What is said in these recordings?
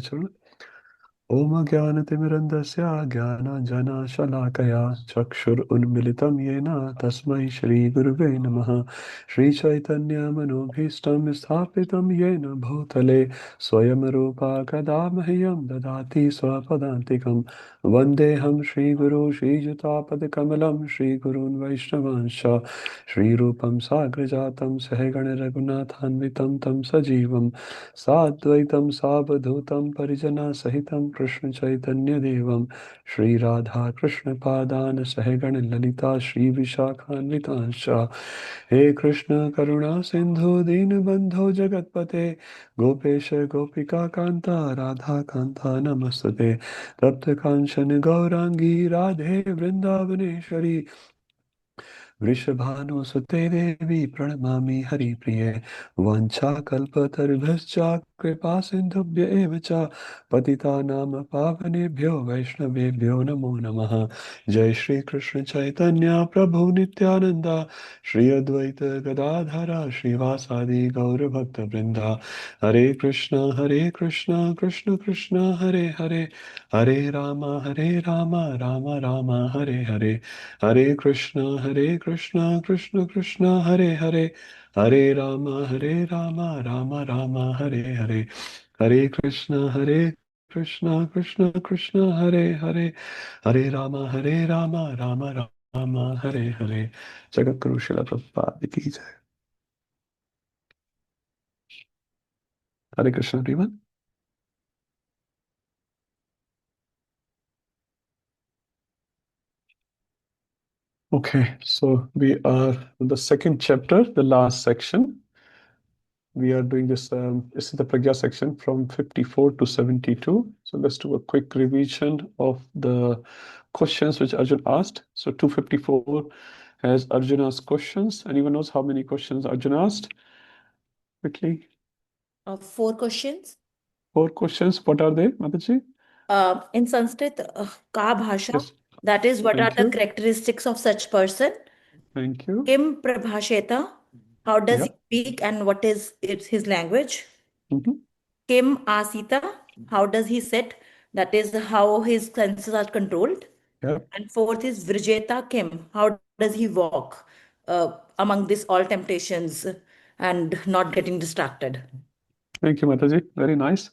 चरण ओम ज्ञानतिमिरन्धस्य ज्ञानाञ्जनशलाकया चक्षुरुन्मिलितं येन तस्मै श्रीगुरुवे नमः। श्रीचैतन्यमनोभीष्टं स्थापितं येन भूतले स्वयं रूपा कदा मह्यं ददाति स्वपदान्तिकं। वन्देऽहं श्रीगुरो श्रीयुतापदकमलं श्रीगुरून् वैष्णवांश्च श्रीरूपं साग्रजातं सहगणरघुनाथान्वितं तं सजीवं साद्वैतं सावधूतं परिजनसहितं कृष्णचैतन्यदेवं श्रीराधाकृष्णपादान् सहगण ललिता श्रीविशाखान्वितांश्च। हे कृष्ण करुणा सिन्धु दीनबन्धो जगत्पते गोपेश गोपिका कान्ता राधा कान्ता नमस्तुते। तप्तकाञ्चन गौराङ्गी राधे वृन्दावनेश्वरी वृषभानुसुते देवी प्रणमामि हरिप्रिये। वाञ्छाकल्पतरुभ्यश्च कृपा सिन्धुभ्य एव च पतितानां पावनेभ्यो वैष्णवेभ्यो नमो नमः। जय श्री कृष्ण चैतन्य प्रभु नित्यानंद श्री अद्वैत गदाधर श्रीवासादि गौरभक्तवृंदा। हरे कृष्ण कृष्ण कृष्ण हरे हरे हरे राम राम राम हरे हरे। हरे कृष्णा कृष्ण कृष्ण हरे हरे राम राम हरे हरे। हरे कृष्णा कृष्ण कृष्ण हरे हरे राम राम हरे हरे। जगत गुरु शिला प्रभुपाद की जय। Hare Krishna everyone. Okay, so we are in the second chapter, the last section. We are doing this is the Pragya section from 54 to 72. So let's do a quick revision of the questions which Arjun asked. So 254 has Arjuna's questions. Anyone knows how many questions Arjun asked? Quickly. 4 questions. 4 questions. What are they, Mataji? In Sanskrit, ka bhasha, Yes. that is, what are Thank the you. characteristics of such person? Thank you. Kim prabhasheta, how does Yeah. he speak and what is his language? Mhm. Kim asita, how does he sit? That is how his senses are controlled. Yeah. And fourth is Vrijeta Kim, how does he walk among these all temptations and not getting distracted? Thank you, Mataji. Very nice.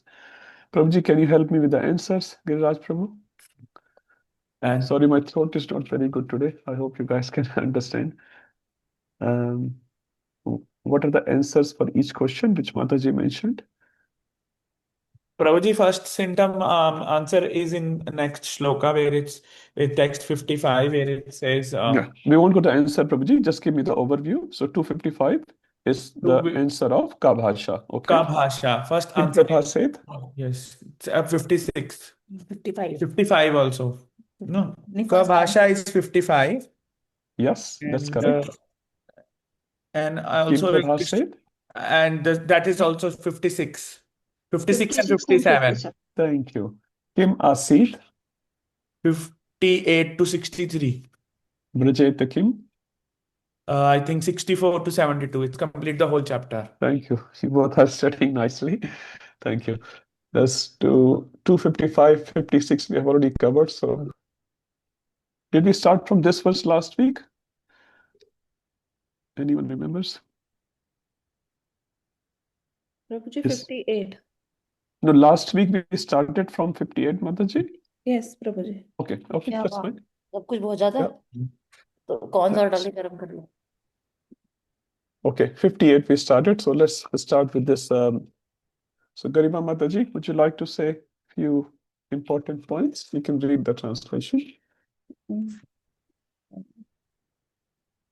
Prabhuji, can you help me with the answers? Giriraj Prabhu? Sorry, my throat is not very good today. I hope you guys can understand. Um, what are the answers for each question which Mataji mentioned? Prabhuji, first symptom answer is in next shloka where it's with text 55 where it says Yeah, we won't go to answer, Prabhuji. Just give me the overview. So 255 is the answer of Kabhasha. Okay. Kabhasha. First Kim answer Prabha is said? yes. It's 56. 55. 55 also. No. Ni first Kabhasha is 55. Yes, that's And correct. and I Kim also Prabha said? and that is also 56. 56 and 56 and 57. 57. Thank you. Kim Asit? 58 to 63. Brajeta Kim? I think 64 to 72. It's complete the whole chapter. Thank you. You both are studying nicely. Thank you. That's 255, 56 we have already covered. So did we start from this verse last week? Anyone remembers? Prabhuji, Yes. 58. No, last week we started from 58, Mataji. Yes, Prabhuji. Okay, क्या that's हुआ? fine. सब कुछ बहुत ज्यादा है? Yeah. तो कौन सा Yeah. डाल के गर्म कर लो? Okay, 58 we started. So let's start with this. So Garima Mataji, would you like to say a few important points? You can read the translation.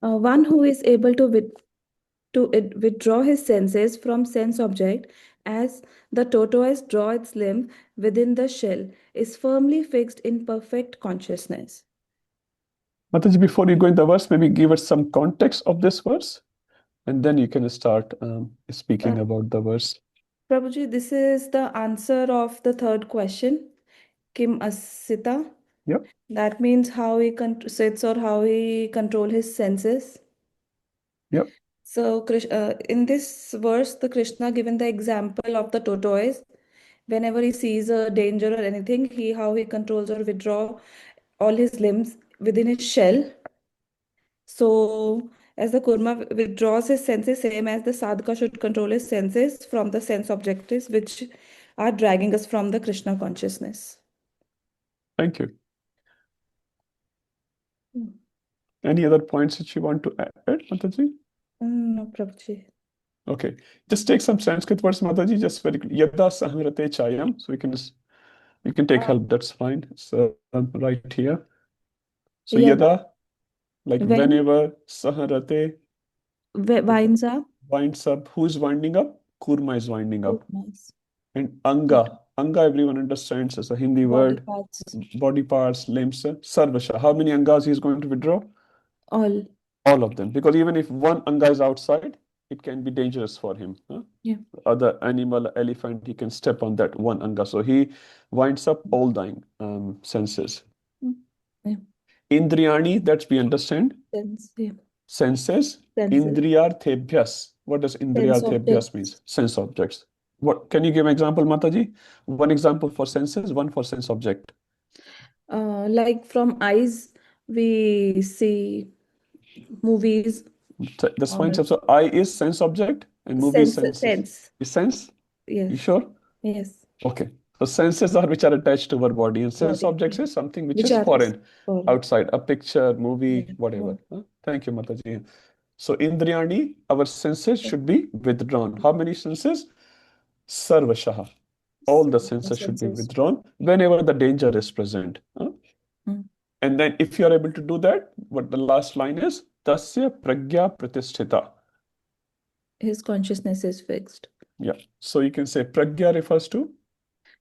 One who is able to withdraw his senses from sense object as the tortoise draw its limb within the shell is firmly fixed in perfect consciousness. Mataji, before you go in the verse, maybe give us some context of this verse, and then you can start speaking about the verse. Prabhuji, this is the answer of the third question. Kim asita. Yep. That means how he sits or how he control his senses. Yep. So in this verse, the Krishna given the example of the tortoise, whenever he sees a danger or anything, how he controls or withdraw all his limbs within his shell. So as the kurma withdraws his senses, same as the sadhaka should control his senses from the sense objectives which are dragging us from the Krishna consciousness. Thank you. Hmm. Any other points that you want to add, Mataji? No, Prabhuji. Okay, just take some Sanskrit words, Mataji, just very quickly. Yada sahrate chayam. So you can take help, that's fine. So right here. So Yada, yada, like when whenever, sahrate, winds up, winds up. Who is winding up? Kurma is winding up. kurmas, And anga, anga everyone understands as a Hindi body word. parts, Body parts, limbs, sarvasha. How many angas he is going to withdraw? all. All of them. Because even if one anga is outside, it can be dangerous for him. Yeah. Other animal, elephant, he can step on that one anga. So he winds up all the senses. Yeah. Indriyani, that we understand. Sense, yeah. Senses. Senses. Indriyarthebhyas. What does indriyarthebhyas means? Sense objects. What can you give an example, Mataji? One example for senses, one for sense object. Like from eyes, we see movies That's or fine. So I is sense object and movie is senses. sense. Is sense? Yes. You sure? Yes. Okay. So senses are which are attached to our body, and sense Body, objects yeah. is something which Which is are foreign, foreign. outside, a picture, movie, Yeah. whatever. Thank you, Mataji. So Indriyani, our senses should be withdrawn. How many senses? Sarvashaha. All the senses should be withdrawn whenever the danger is present. And then if you are able to do that, what the last line is, Tasya pragya pratisthita. His consciousness is fixed. Yeah. So you can say pragya refers to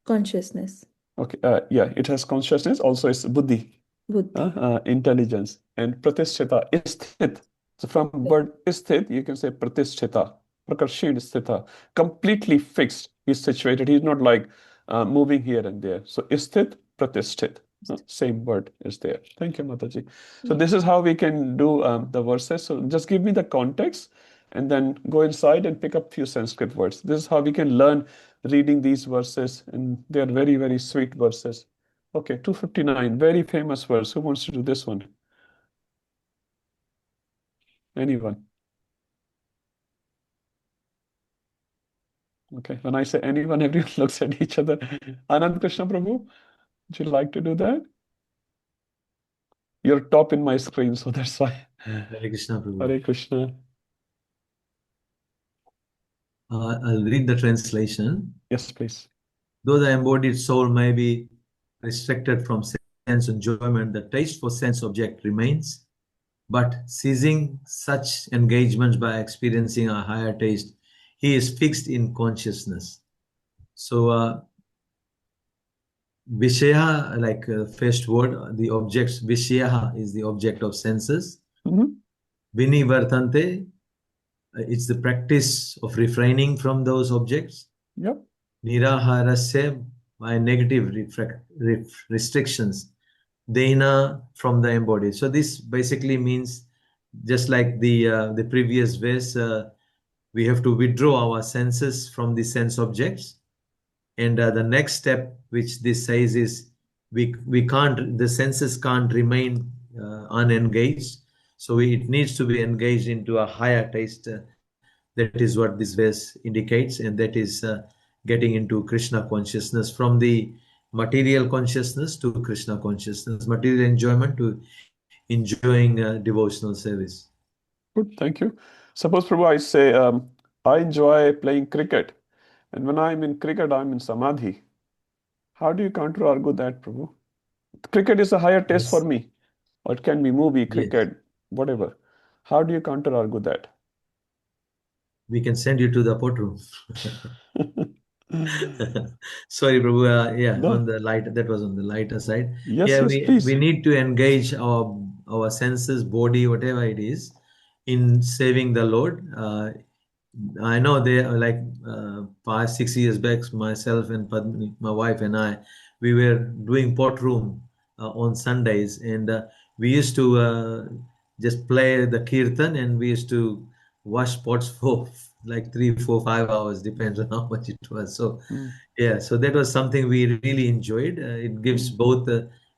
Consciousness. okay. Yeah, it has consciousness. Also, it's buddhi, intelligence, and pratisthita is sthit. So from word sthit, you can say pratisthita, prakarshit sthita, completely fixed. He's situated. He's not like moving here and there. So sthit, pratisthit. Same word is there. Thank you, Mataji. So this is how we can do the verses. So just give me the context and then go inside and pick up few Sanskrit words. This is how we can learn reading these verses, and they are very, very sweet verses. Okay, 259, very famous verse. Who wants to do this one? Anyone? Okay, when I say anyone, everyone looks at each other. Anand Krishna Prabhu, would you like to do that? You're top in my screen, so that's why. Hare Krishna, Prabhu. Hare Krishna. I'll read the translation. Yes, please. Though the embodied soul may be restricted from sense enjoyment, the taste for sense object remains. But ceasing such engagements by experiencing a higher taste, he is fixed in consciousness. So, Vishaya, like first word, the objects, Vishaya is the object of senses. Vinivartante, it's the practice of refraining from those objects. Yep. Niraharasya, by negative restrictions. Dena, from the embodied. So this basically means, just like the previous verse, we have to withdraw our senses from the sense objects. And the next step, which this says, is we can't, the senses can't remain unengaged. So it needs to be engaged into a higher taste. That is what this verse indicates, and that is getting into Krishna consciousness, from the material consciousness to Krishna consciousness, material enjoyment to enjoying devotional service. Good, thank you. Suppose, Prabhu, I say, I enjoy playing cricket, and when I'm in cricket, I'm in samadhi. How do you counter-argue that, Prabhu? Cricket is a higher taste for me, or it can be movie, cricket, whatever. How do you counter-argue that? We can send you to the pot room. Sorry, Prabhu. No. On the light, that was on the lighter side. Yes, please. We need to engage our senses, body, whatever it is, in saving the Lord. I know they are like 5-6 years back, myself and Padmini, my wife and I, we were doing pot room on Sundays, and we used to just play the kirtan, and we used to wash pots for like 3, 4, 5 hours, depends on how much it was. So Mm, yeah, so that was something we really enjoyed. It gives mm. both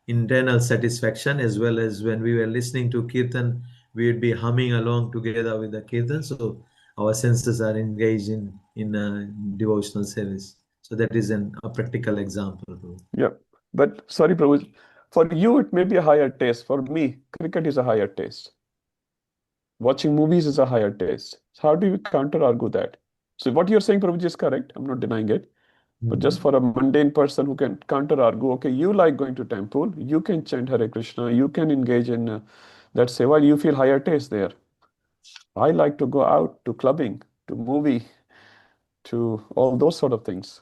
internal satisfaction, as well as when we were listening to kirtan, we would be humming along together with the kirtan. So our senses are engaged in devotional service. So that is a practical example. Yep. But sorry, Prabhu, for you it may be a higher taste. For me, cricket is a higher taste. Watching movies is a higher taste. So how do you counter argue that? So what you're saying, Prabhuji, is correct. I'm not denying it. But just for a mundane person who can counter argue, okay, you like going to temple, you can chant Hare Krishna, you can engage in that seva, you feel higher taste there. I like to go out to clubbing, to movie, to all those sort of things.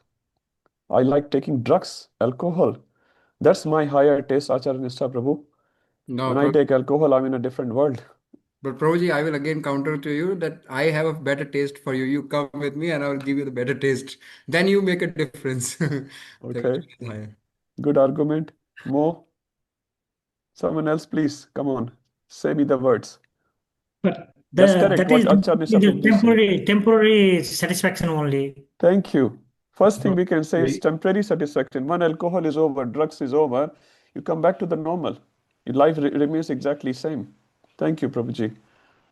I like taking drugs, alcohol. That's my higher taste, Acharya Nishta Prabhu. No, When I take alcohol, I'm in a different world. but Prabhuji, I will again counter to you that I have a better taste for you. You come with me and I will give you the better taste. Then you make a difference. The Okay, which is higher. good argument. More? Someone else, please, come on. Say me the words. But That's the correct, that what is Acharya Nishta the Prabhuji said. temporary satisfaction only. Thank you. First thing No, we can say is we, temporary satisfaction. When alcohol is over, drugs is over, you come back to the normal. Your life remains exactly same. Thank you, Prabhuji.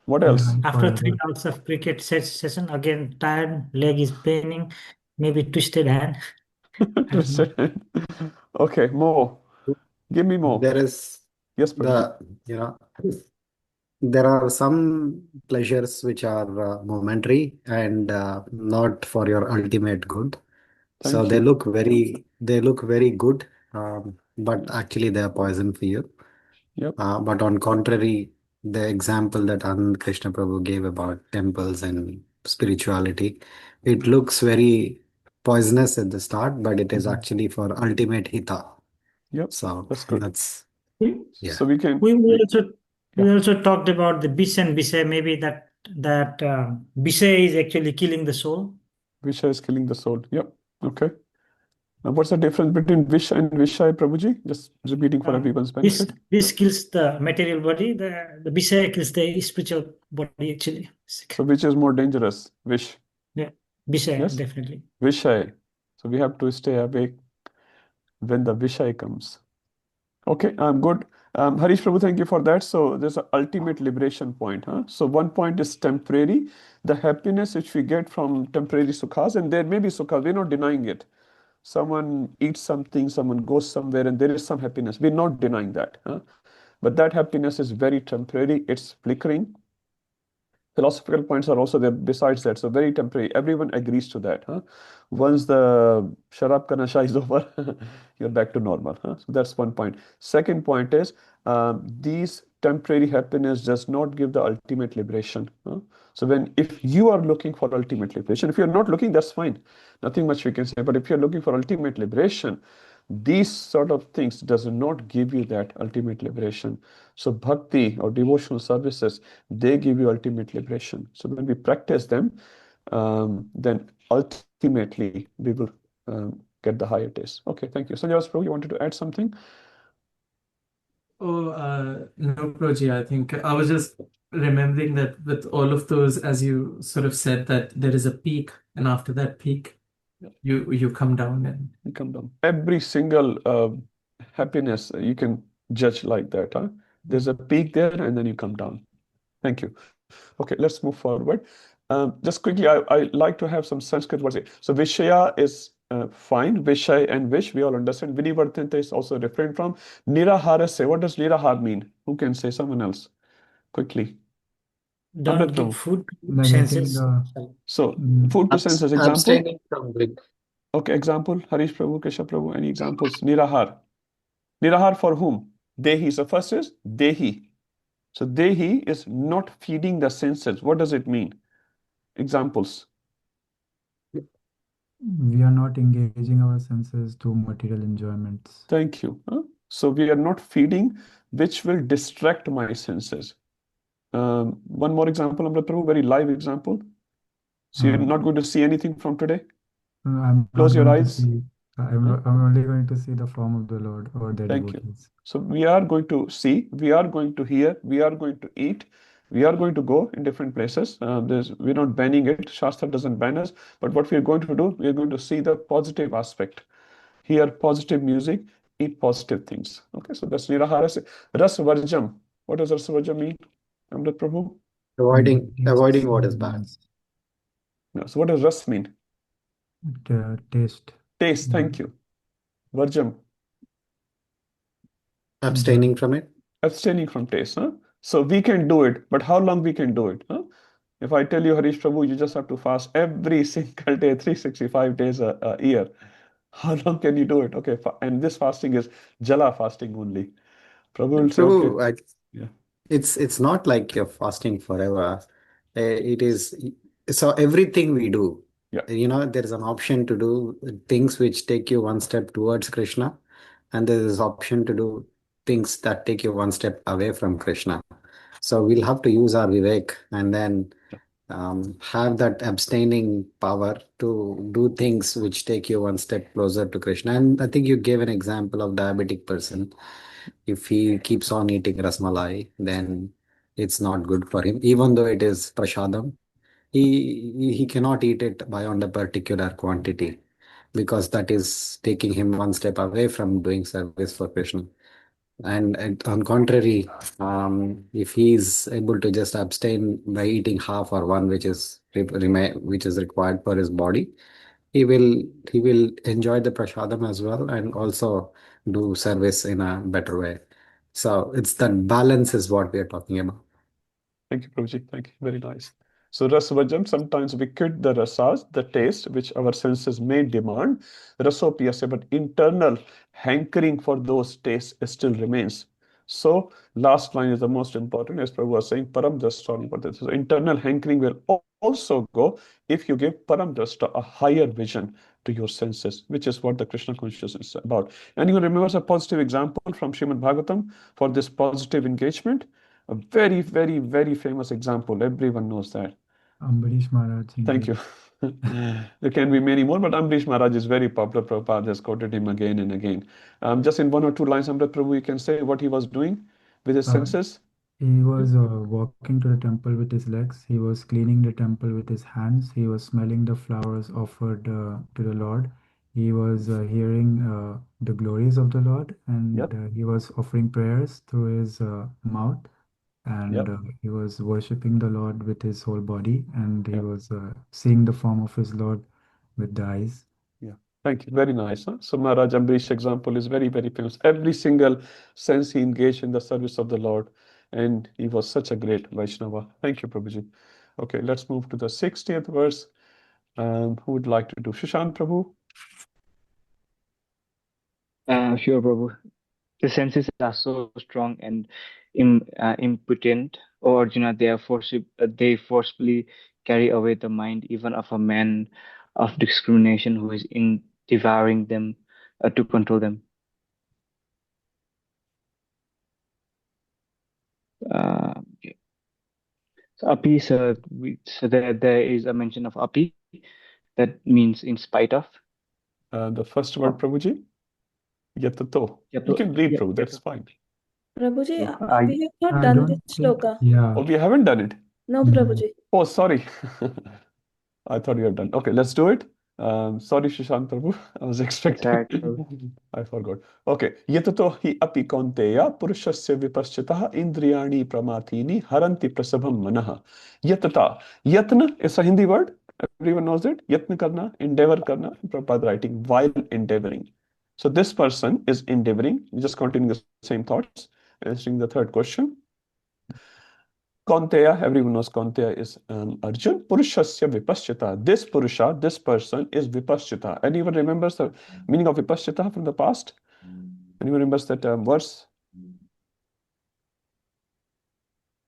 What else? After 3 hours of cricket session, again tired, leg is paining, maybe twisted hand. I don't know. Twisted. Okay, more. Give me more. There is Yes, Prabhuji. there are some pleasures which are momentary and not for your ultimate good. So Thank you. they look very good, but actually they are poison for you. Yep. But on contrary, the example that Anand Krishna Prabhu gave about temples and spirituality, it looks very poisonous at the start, but it is actually for ultimate hita. Yep. So That's good. that's We, yeah. So we can, we yeah. also talked about the bis and bisay. Maybe that bisay is actually killing the soul. Visha is killing the soul. Yep. Okay. Now, what's the difference between Visha and Vishaya, Prabhuji? Just repeating for everyone's benefit. This kills the material body. The bisay kills the spiritual body actually. So which is more dangerous? Vish. Yeah, bisay Yes? definitely. Vishay. So we have to stay awake when the Vishay comes. Okay, good. Harish Prabhu, thank you for that. So there's an ultimate liberation point. Huh? So one point is temporary, the happiness which we get from temporary sukhas, and there may be sukhas, we're not denying it. Someone eats something, someone goes somewhere, and there is some happiness. We're not denying that. Huh? But that happiness is very temporary, it's flickering. Philosophical points are also there besides that, so very temporary. Everyone agrees to that. Huh? Once the sharab ka nasha is over, you're back to normal. Huh? So that's one point. Second point is these temporary happiness does not give the ultimate liberation. Huh? So if you are looking for ultimate liberation, if you're not looking, that's fine. Nothing much we can say. But if you're looking for ultimate liberation, these sort of things does not give you that ultimate liberation. So bhakti or devotional services, they give you ultimate liberation. So when we practice them, then ultimately we will get the higher taste. Okay, thank you. Sanjay Prabhu, you wanted to add something? No, Prabhuji, I think I was just remembering that with all of those, as you sort of said, that there is a peak, and after that peak, you come down and You come down. Every single happiness you can judge like that. Huh? There's a peak there, and then you come down. Thank you. Okay, let's move forward. Just quickly, I like to have some Sanskrit words here. So Vishaya is fine. Vishay and Vish, we all understand. Vinivartanta is also different from Nirahara se. What does Nirahar mean? Who can say? Someone else. Quickly. Don't Amrit give Prabhu. food to negating senses. the So food to senses. Example. Abstaining from drink. Okay, example. Harish Prabhu, Keshav Prabhu. Any examples? Nirahar. Nirahar for whom? Dehi. So first is Dehi. So Dehi is not feeding the senses. What does it mean? Examples. We are not engaging our senses to material enjoyments. Thank you. So we are not feeding, which will distract my senses. One more example, Amrit Prabhu, very live example. So you're not going to see anything from today? I'm Close not your going to eyes. see. I'm only going to see the form of the Lord or the Thank you. devotees. So we are going to see, we are going to hear, we are going to eat, We are going to go in different places. We're not banning it. Shastra doesn't ban us. But what we are going to do, we are going to see the positive aspect. Hear positive music, eat positive things. Okay, so that's Nirahara. Ras Varjam. What does Ras Varjam mean? Amrit Prabhu? Avoiding what is bad. No, so what does Ras mean? Taste. Taste, thank you. Varjam. Abstaining from it. Abstaining from taste, huh? So we can do it, but how long we can do it? Huh? If I tell you, Harish Prabhu, you just have to fast every single day, 365 days a year. How long can you do it? Okay, and this fasting is Jala fasting only. Prabhu will say, okay. Prabhu, Yeah. it's not like you're fasting forever. It is so everything we do. Yeah. There is an option to do things which take you one step towards Krishna, and there is option to do things that take you one step away from Krishna. So we'll have to use our vivek and then have that abstaining power to do things which take you one step closer to Krishna. And I think you gave an example of diabetic person. If he keeps on eating rasmalai, then it's not good for him. Even though it is prasadam, he cannot eat it beyond a particular quantity because that is taking him one step away from doing service for Krishna. And on contrary, if he is able to just abstain by eating half or one, which is required for his body, he will enjoy the prasadam as well and also do service in a better way. So it's that balance is what we are talking about. Thank you, Prabhuji. Thank you. Very nice. So rasvajam, sometimes we quit the rasas, the taste which our senses may demand. Rasopiyasya, but internal hankering for those tastes still remains. So last line is the most important, as Prabhu was saying, param drashta. So internal hankering will also go if you give param drashta, a higher vision to your senses, which is what the Krishna consciousness is about. Anyone remembers a positive example from Srimad Bhagavatam for this positive engagement? A very, very, very famous example. Everyone knows that. Ambarish Maharaj. Thank you. There can be many more, but Ambarish Maharaj is very popular. Prabhupada has quoted him again and again. Just in one or two lines, Amrit Prabhu, you can say what he was doing with his senses. He was walking to the temple with his legs. He was cleaning the temple with his hands. He was smelling the flowers offered to the Lord. He was hearing the glories of the Lord, and Yep. He was offering prayers through his mouth. And Yep. he was worshipping the Lord with his whole body, and he Yep. was seeing the form of his Lord with the eyes. Yeah. Thank you. Very nice. Huh? So Maharaj Ambarish example is very, very famous. Every single sense he engaged in the service of the Lord, and he was such a great Vaishnava. Thank you, Prabhuji. Okay, let's move to the 60th verse. Who would like to do? Shashank Prabhu? Sure, Prabhu. The senses are so strong and impotent. O Arjuna, they forcibly carry away the mind even of a man of discrimination who is in devouring them to control them. Okay. So api, so there is a mention of api that means in spite of. The first word, Prabhuji? Yatato. You can read, Prabhu, that's fine. Prabhuji, I we have not I done don't this think, shloka. yeah. Oh, we haven't done it. No, No. Prabhuji. Oh, sorry. I thought you had done. Okay, let's do it. Sorry, Shashank Prabhu. I was expecting. right, Prabhu. I forgot. Okay. Yatato hi api kaunteya purushasya vipaschitah indriyani pramathini haranti prasabham manaha. Yatata. Yatna is a Hindi word. Everyone knows it. Yatna karna, endeavor karna. Prabhupada writing while endeavoring. So this person is endeavoring. Just continuing the same thoughts. Answering the third question. Kaunteya, everyone knows Kaunteya is Arjun. Purushasya vipaschita. This Purusha, this person is vipaschita. Anyone remembers the meaning of vipaschita from the past? Anyone remembers that verse?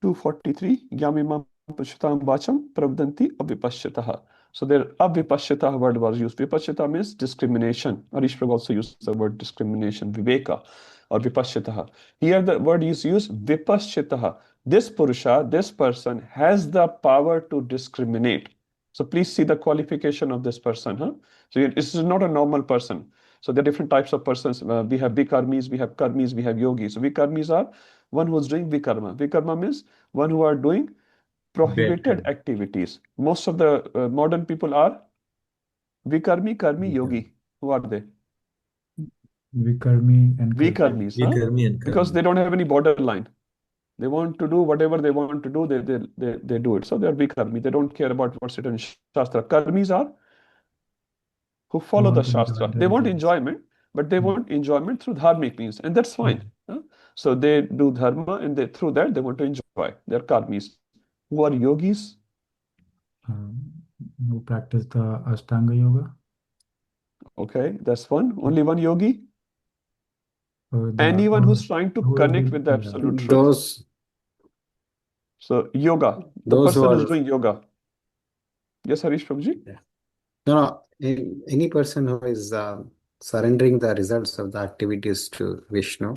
243. Yamimam Pushitam Bacham Pravdanti Avipashyataha. So there avipashyata word was used. Vipashyata means discrimination. Harish Prabhu also used the word discrimination, viveka or vipashyataha. Here the word is used vipashyataha. This Purusha, this person has the power to discriminate. So please see the qualification of this person. Huh? So this is not a normal person. So there are different types of persons. We have vikarmis, we have karmis, we have yogis. So vikarmis are one who is doing vikarma. Vikarma means one who are doing prohibited Bad. activities. Most of the modern people are vikarmi, karmi, yogi. Who are they? Vikarmi and Karmi. Vikarmis, huh? Vikarmi and Because karmi. they don't have any borderline. They want to do whatever they want to do, they do it. So they are vikarmi. They don't care about what's written in Shastra. Karmis are who follow the Want to Shastra. enjoy the They want results. enjoyment, but they want enjoyment through dharmic means, and that's fine. Huh? So they do dharma, and through that they want to enjoy. They're karmis. Who are yogis? Who practice the Ashtanga Yoga. Okay, that's one. Only one yogi. The Anyone who's trying to who is connect with the yeah. absolute truth. Those So yoga, the those who person who's are doing yoga. Yes, Harish Prabhuji? no, any person who is surrendering the results of the activities to Vishnu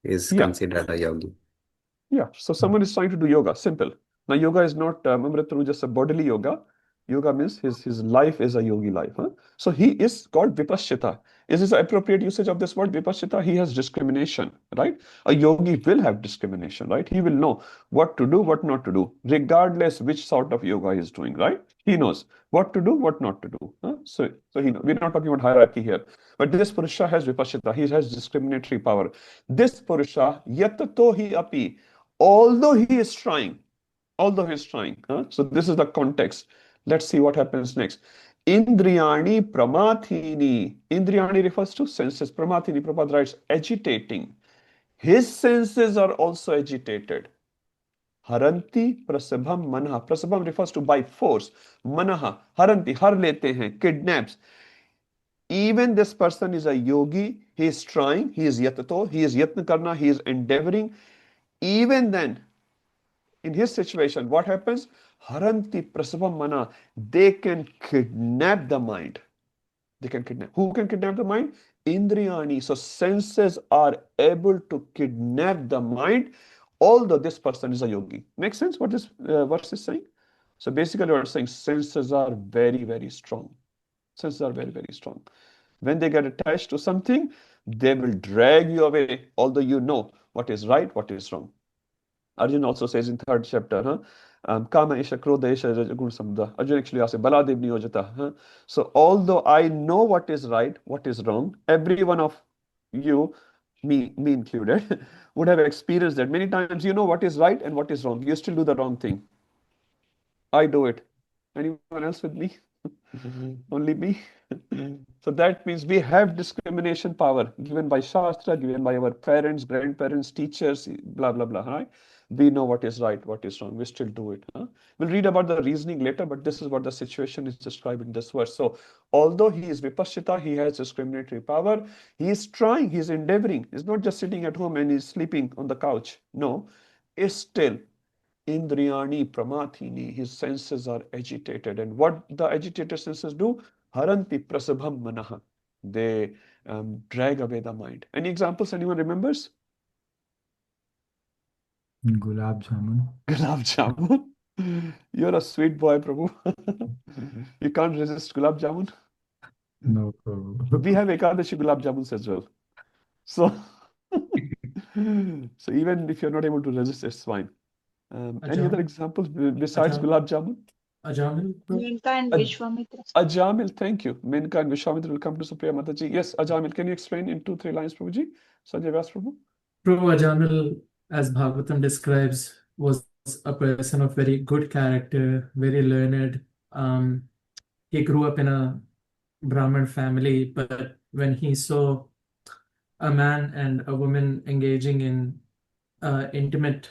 is Yeah. considered a yogi. Yeah, so someone is trying to do yoga, simple. Now, yoga is not just a bodily yoga. Yoga means his life is a yogi life. Huh? So he is called vipassita. Is this appropriate usage of this word vipassita? He has discrimination, right? A yogi will have discrimination, right? He will know what to do, what not to do, regardless which sort of yoga he is doing, right? He knows what to do, what not to do. Huh? So we're not talking about hierarchy here. But this Purusha has vipassita. He has discriminatory power. This Purusha, yatato hi api, although he is trying, huh? So this is the context. Let's see what happens next. Indriyani pramathini. Indriyani refers to senses. Pramathini, Prabhupada writes, agitating. His senses are also agitated. Haranti prasabham manaha. Prasabham refers to by force. Manaha, haranti, har lete hain, kidnaps. Even this person is a yogi. He is trying. He is yatato. He is yatna karna. He is endeavoring. Even then, in his situation, what happens? Haranti prasabam mana. They can kidnap the mind. They can kidnap. Who can kidnap the mind? Indriyani. So senses are able to kidnap the mind, although this person is a yogi. Makes sense what this verse is saying? So basically what it's saying, senses are very, very strong. Senses are very, very strong. When they get attached to something, they will drag you away, although you know what is right, what is wrong. Arjun also says in third chapter, Kama Isha, Krodha Isha, Gun Samda. Arjun actually asks, Baladev Niyojata. So although I know what is right, what is wrong, every one of you, me included, would have experienced that. Many times you know what is right and what is wrong. You still do the wrong thing. I do it. Anyone else with me? Only me? So that means we have discrimination power given by Shastra, given by our parents, grandparents, teachers, blah, blah, blah, right? We know what is right, what is wrong. We still do it. Huh? We'll read about the reasoning later, but this is what the situation is described in this verse. So although he is vipassita, he has discriminatory power. He is trying, he is endeavoring. He's not just sitting at home and he's sleeping on the couch. No, is still Indriyani pramathini, his senses are agitated. And what the agitated senses do? Haranti prasabham manaha. They drag away the mind. Any examples anyone remembers? Gulab Jamun. Gulab Jamun. You're a sweet boy, Prabhu. You can't resist Gulab Jamun. No problem. We have Ekadashi Gulab Jamuns as well. So, so even if you're not able to resist, it's fine. Any other examples besides Gulab Jamun? Ajamil? Menka and Aj- Vishwamitra. Ajamil, thank you. Menka and Vishwamitra will come to Supriya Mataji. Yes, Ajamil, can you explain in 2-3 lines, Prabhuji? Sanjay Vyas Prabhu? True Ajamil, as Bhagavatam describes, was a person of very good character, very learned. He grew up in a Brahmin family, but when he saw a man and a woman engaging in intimate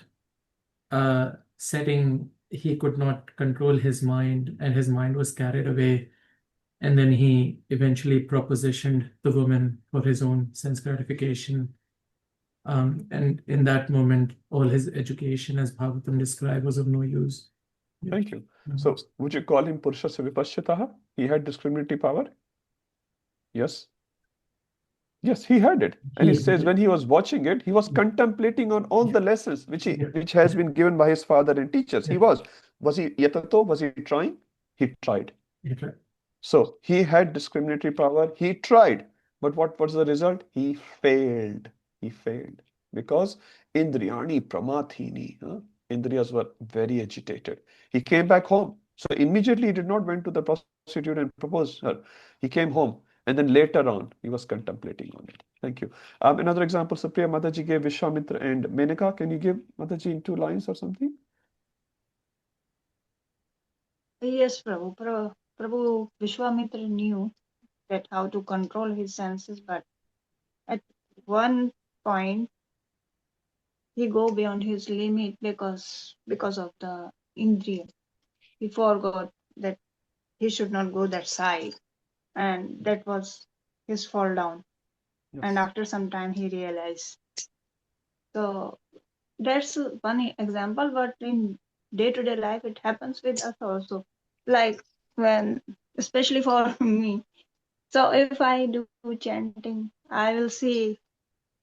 setting, he could not control his mind, and his mind was carried away. And then he eventually propositioned the woman for his own sense gratification. And in that moment, all his education, as Bhagavatam described, was of no use. Thank you. So, would you call him Purusha Vipassitaha? He had discriminatory power? Yes. Yes, he had it. And he says when he was watching it, he was contemplating on all the lessons which has been given by his father and teachers. He was. Was he yatato? Was he trying? He tried. So he had discriminatory power. He tried. But what was the result? He failed. He failed because Indriyani Pramathini, Indriyas were very agitated. He came back home. So immediately he did not went to the prostitute and propose her. He came home, and then later on he was contemplating on it. Thank you. Another example, Supriya Mataji gave Vishwamitra and Menaka. Can you give Mataji in 2 lines or something? Yes, Prabhu. Prabhu Vishwamitra knew that how to control his senses, but at one point he go beyond his limit because of the Indriya. He forgot that he should not go that side, and that was his fall down. And Yes. after some time he realized. So that's one example, but in day-to-day life it happens with us also. Like when, especially for me, so if I do chanting, I will see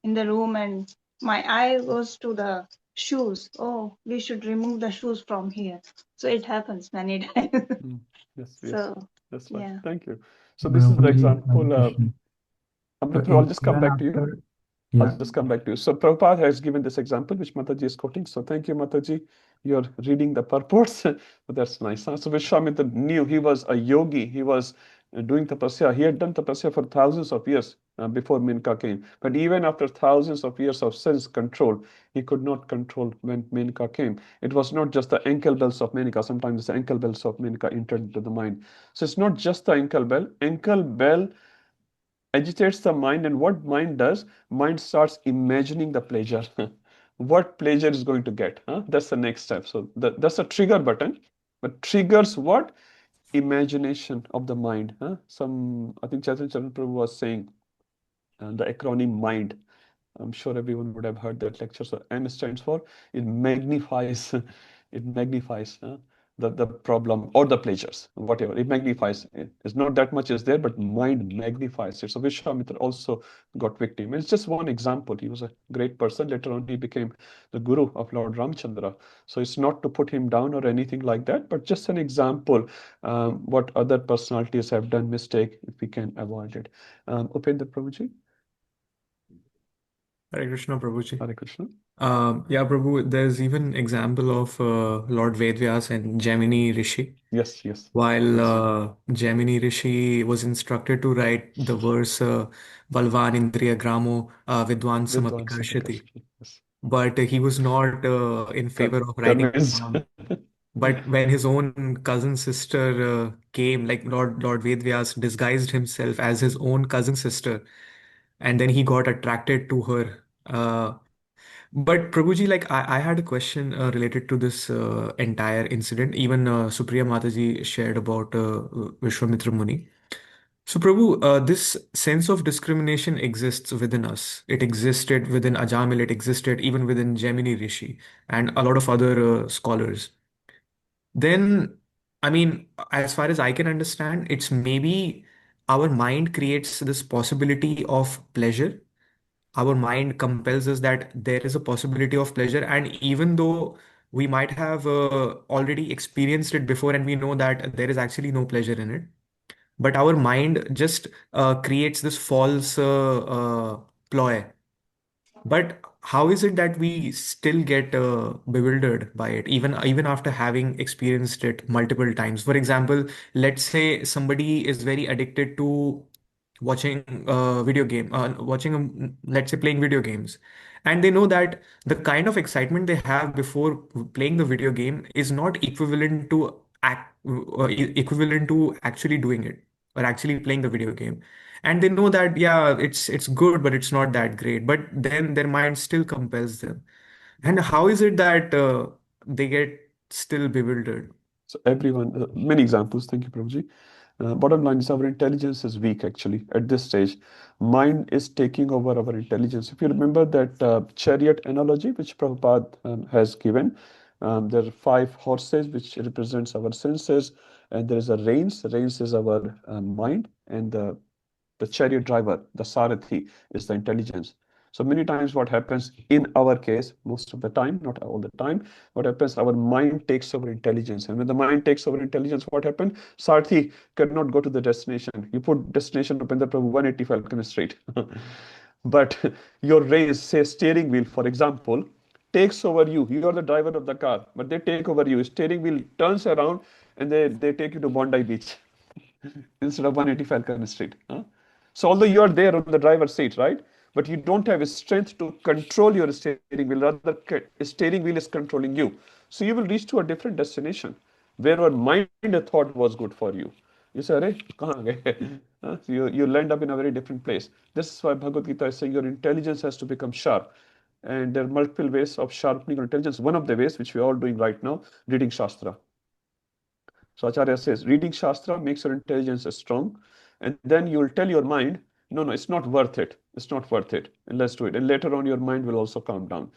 in the room and my eye goes to the shoes. Oh, we should remove the shoes from here. So it happens many times. Yes, yes, So that's right. yeah. Thank you. So this is the Prabhuji, I have example. a question. So I'll just come even back to you. after, I'll yeah, just come back to you. So Prabhupada has given this example, which Mataji is quoting. So thank you, Mataji. You're reading the purports. But that's nice. So Vishwamitra knew he was a yogi. He was doing tapasya. He had done tapasya for thousands of years before Menka came. But even after thousands of years of sense control, he could not control when Menka came. It was not just the ankle bells of Menka. Sometimes the ankle bells of Menka entered into the mind. So it's not just the ankle bell. Ankle bell agitates the mind, and what mind does, mind starts imagining the pleasure. What pleasure is going to get, that's the next step. So that's a trigger button, but triggers what? Imagination of the mind. I think Chaitanya Charan Prabhu was saying the acronym MIND. I'm sure everyone would have heard that lecture. So M stands for, it magnifies, it magnifies the problem or the pleasures, whatever. It magnifies it. It's not that much is there, but mind magnifies it. So Vishwamitra also got victim. It's just one example. He was a great person. Later on, he became the guru of Lord Ramchandra. So it's not to put him down or anything like that, but just an example what other personalities have done mistake if we can avoid it. Upendra Prabhuji. Hare Krishna, Prabhuji. Hare Krishna. Yeah, Prabhu, there's even example of Lord Vedvyas and Gemini Rishi. Yes, yes. While Yes. Gemini Rishi was instructed to write the verse Balvan Indriya Gramo Vidwan Samapi Vidwan Karshati, Samakashti. Yes. but he was not in favor of writing it Convinced. down. But when his own cousin sister came, like Lord Vedvyas disguised himself as his own cousin sister, and then he got attracted to her. But Prabhuji, like I had a question related to this entire incident. Even Supriya Mataji shared about Vishwamitra Muni. So, Prabhu, this sense of discrimination exists within us. It existed within Ajamil, it existed even within Gemini Rishi and a lot of other scholars. Then, I mean, as far as I can understand, it's maybe our mind creates this possibility of pleasure. Our mind compels us that there is a possibility of pleasure, and even though we might have already experienced it before and we know that there is actually no pleasure in it, but our mind just creates this false ploy. But how is it that we still get bewildered by it, even after having experienced it multiple times? For example, let's say somebody is very addicted to watching video game, watching, let's say playing video games, and they know that the kind of excitement they have before playing the video game is not equivalent to actually doing it or actually playing the video game, and they know that yeah, it's good but it's not that great, but then their mind still compels them. And how is it that they get still bewildered? So everyone, many examples. Thank you, Prabhuji. Bottom line is our intelligence is weak actually at this stage. Mind is taking over our intelligence. If you remember that chariot analogy which Prabhupada has given, there are 5 horses which represents our senses, and there is a reins. Reins is our mind, and the chariot driver, the Sarathi, is the intelligence. So many times what happens in our case, most of the time, not all the time, what happens, our mind takes over intelligence. And when the mind takes over intelligence, what happens? Sarthi cannot go to the destination. You put destination Upendra Prabhu 180 Falcon Street. But your race, say steering wheel, for example, takes over you. You are the driver of the car, but they take over you. Steering wheel turns around and they take you to Bondi Beach instead of 180 Falcon Street. Huh? So although you are there on the driver's seat, right? But you don't have strength to control your steering wheel. Rather, steering wheel is controlling you. So you will reach to a different destination where your mind thought was good for you. You say, "Arey, kahan gaye?" Huh? You'll end up in a very different place. This is why Bhagavad Gita is saying your intelligence has to become sharp. And there are multiple ways of sharpening your intelligence. One of the ways, which we are all doing right now, reading Shastra. So Acharya says, reading Shastra makes your intelligence strong, and then you'll tell your mind, no, it's not worth it. It's not worth it. And let's do it. And later on, your mind will also calm down.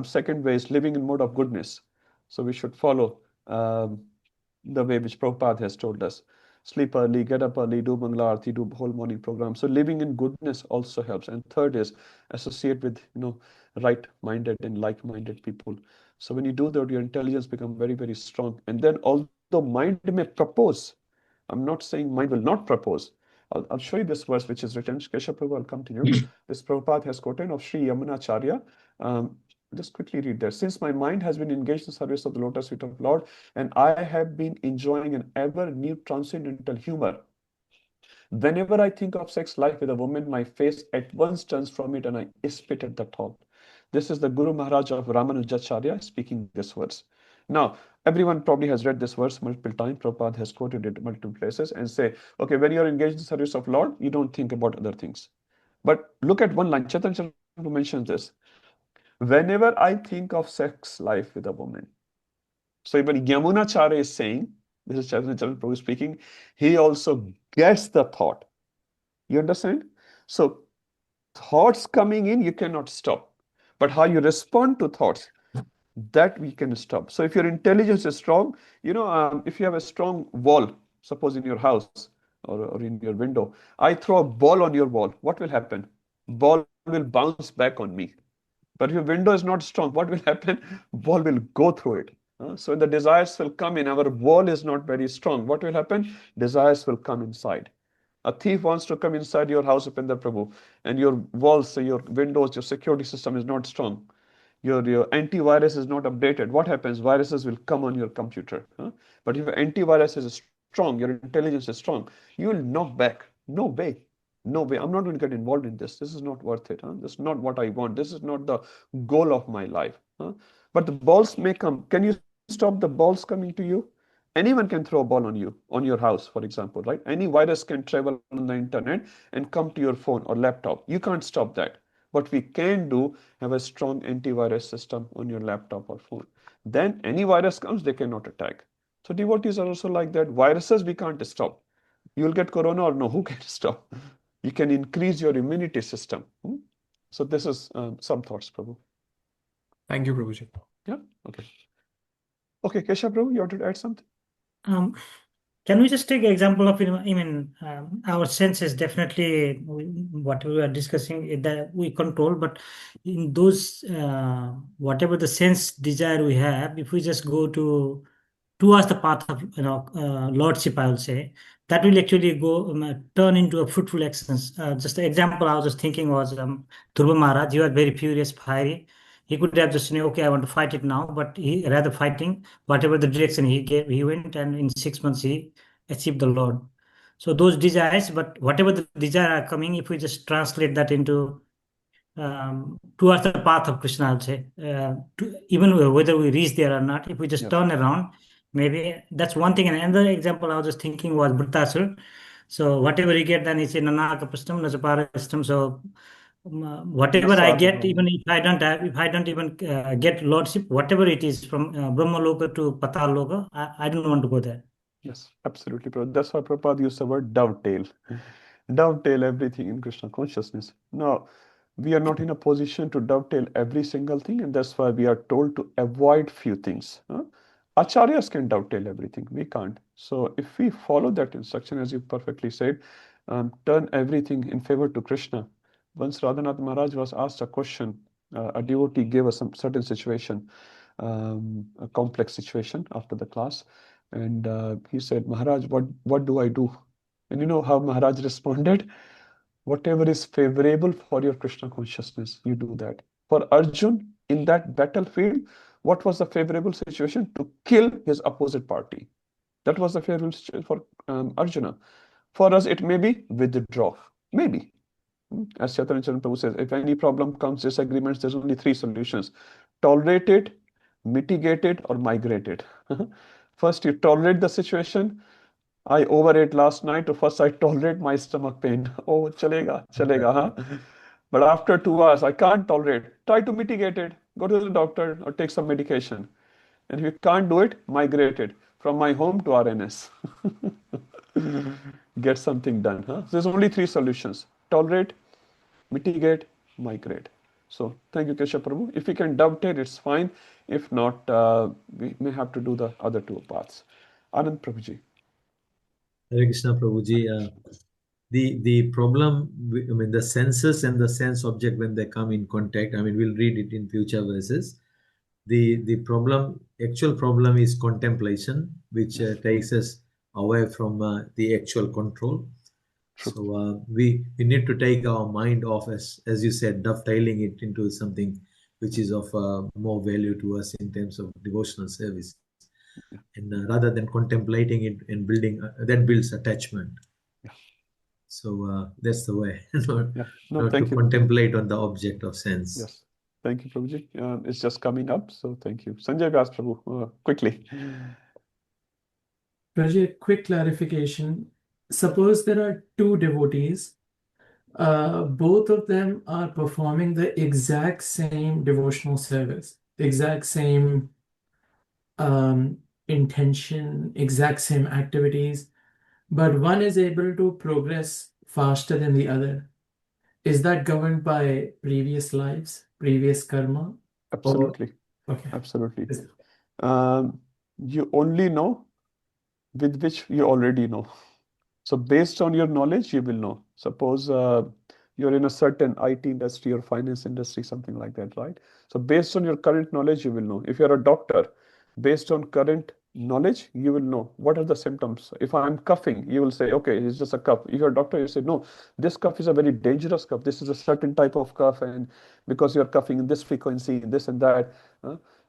Second way is living in mode of goodness. So we should follow the way which Prabhupada has told us. Sleep early, get up early, do Mangala Aarti, do whole morning program. So living in goodness also helps. And third is associate with right-minded and like-minded people. So when you do that, your intelligence becomes very, very strong. And then although mind may propose, I'm not saying mind will not propose. I'll show you this verse which is written. Keshav Prabhu, I'll come to you. This Prabhupada has quoted of Sri Yamunacharya. Just quickly read there. Since my mind has been engaged in service of the lotus feet of Lord, and I have been enjoying an ever new transcendental humor. Whenever I think of sex life with a woman, my face at once turns from it and I spit at the thought. This is the Guru Maharaj of Ramanujacharya speaking this verse. Now, everyone probably has read this verse multiple times. Prabhupada has quoted it multiple places and say, okay, when you're engaged in the service of Lord, you don't think about other things. But look at one line. Chaitanya mentions this. Whenever I think of sex life with a woman. So even Yamunacharya is saying, this is Chaitanya Prabhu speaking, he also gets the thought. You understand? So thoughts coming in, you cannot stop. But how you respond to thoughts, that we can stop. So if your intelligence is strong, if you have a strong wall, suppose in your house or in your window, I throw a ball on your wall, what will happen? Ball will bounce back on me. But if your window is not strong, what will happen? Ball will go through it. So the desires will come in. Our wall is not very strong. What will happen? Desires will come inside. A thief wants to come inside your house, Upendra Prabhu, and your walls, your windows, your security system is not strong. Your antivirus is not updated. What happens? Viruses will come on your computer. But if your antivirus is strong, your intelligence is strong, you will knock back. No way. No way. I'm not going to get involved in this. This is not worth it. This is not what I want. This is not the goal of my life. But the balls may come. Can you stop the balls coming to you? Anyone can throw a ball on you, on your house, for example, right? Any virus can travel on the internet and come to your phone or laptop. You can't stop that. What we can do, have a strong antivirus system on your laptop or phone. Then any virus comes, they cannot attack. So devotees are also like that. Viruses we can't stop. You will get corona or no, who can stop? You can increase your immunity system. So this is some thoughts, Prabhu. Thank you, Prabhuji. Yeah, okay. Okay, Keshav Prabhu, you wanted to add something? Can we just take an example of, our senses definitely, what we are discussing, that we control, but in those, whatever the sense desire we have, if we just go towards the path of, lordship, I will say, that will actually go turn into a fruitful actions. Just the example I was just thinking was Dhruva Maharaj. He was very furious, fiery. He could have just okay, I want to fight it now, but he rather fighting whatever the direction he gave, he went, and in 6 months he achieved the Lord. So those desires, but whatever the desire are coming, if we just translate that into towards the path of Krishna, I'll say, even whether we reach there or not, if we just turn around, maybe that's one thing. And another example I was just thinking was Brittasur. So whatever you get, then it's in Nanaka Pastam, Najaparastam. So whatever I get, even if I don't even get lordship, whatever it is from Brahma Loka to Patal Loka, I don't want to go there. Yes, absolutely, Prabhupada. That's why Prabhupada used the word dovetail. Dovetail everything in Krishna consciousness. Now, we are not in a position to dovetail every single thing, and that's why we are told to avoid few things. Acharyas can dovetail everything. We can't. So if we follow that instruction, as you perfectly said, turn everything in favor to Krishna, Once Radhanath Maharaj was asked a question. A devotee gave us some certain situation, a complex situation after the class, and he said, Maharaj, what do I do? And you know how Maharaj responded? Whatever is favorable for your Krishna consciousness, you do that. For Arjun, in that battlefield, what was the favorable situation? To kill his opposite party. That was the favorable situation for Arjuna. For us, it may be withdraw. Maybe. As Chaitanya Prabhu says, if any problem comes, disagreements, there's only three solutions: tolerate it, mitigate it, or migrate it. First, you tolerate the situation. I overate last night, so first I tolerate my stomach pain. Oh, chalega, chalega, huh? But after 2 hours, I can't tolerate. Try to mitigate it. Go to the doctor or take some medication. And if you can't do it, migrate it from my home to RNS. Get something done. Huh? So there's only three solutions: tolerate, mitigate, migrate. So thank you, Kesha Prabhu. If we can dovetail, it's fine. If not, we may have to do the other two parts. Anand Prabhuji. Hare Krishna Prabhuji. The problem, I mean, the senses and the sense object, when they come in contact, I mean, we'll read it in future verses. The problem, actual problem is contemplation, which takes us away from the actual control. True. So we need to take our mind off, as you said, dovetailing it into something which is of more value to us in terms of devotional service. And rather than contemplating it and building, that builds attachment. Yeah. So that's the way, not, Yeah. No, not to thank you. contemplate on the object of sense. Yes. Thank you, Prabhuji. It's just coming up, so thank you. Sanjay Vyas Prabhu, quickly. Prabhuji, a quick clarification. Suppose there are two devotees, both of them are performing the exact same devotional service, exact same intention, exact same activities, but one is able to progress faster than the other. Is that governed by previous lives, previous karma? Absolutely. Okay. Absolutely. You only know with which you already know. So based on your knowledge, you will know. Suppose you're in a certain IT industry or finance industry, something like that, right? So based on your current knowledge, you will know. If you're a doctor, based on current knowledge, you will know what are the symptoms. If I'm coughing, you will say, okay, it's just a cough. If you're a doctor, you say, no, this cough is a very dangerous cough. This is a certain type of cough, and because you're coughing in this frequency, this and that.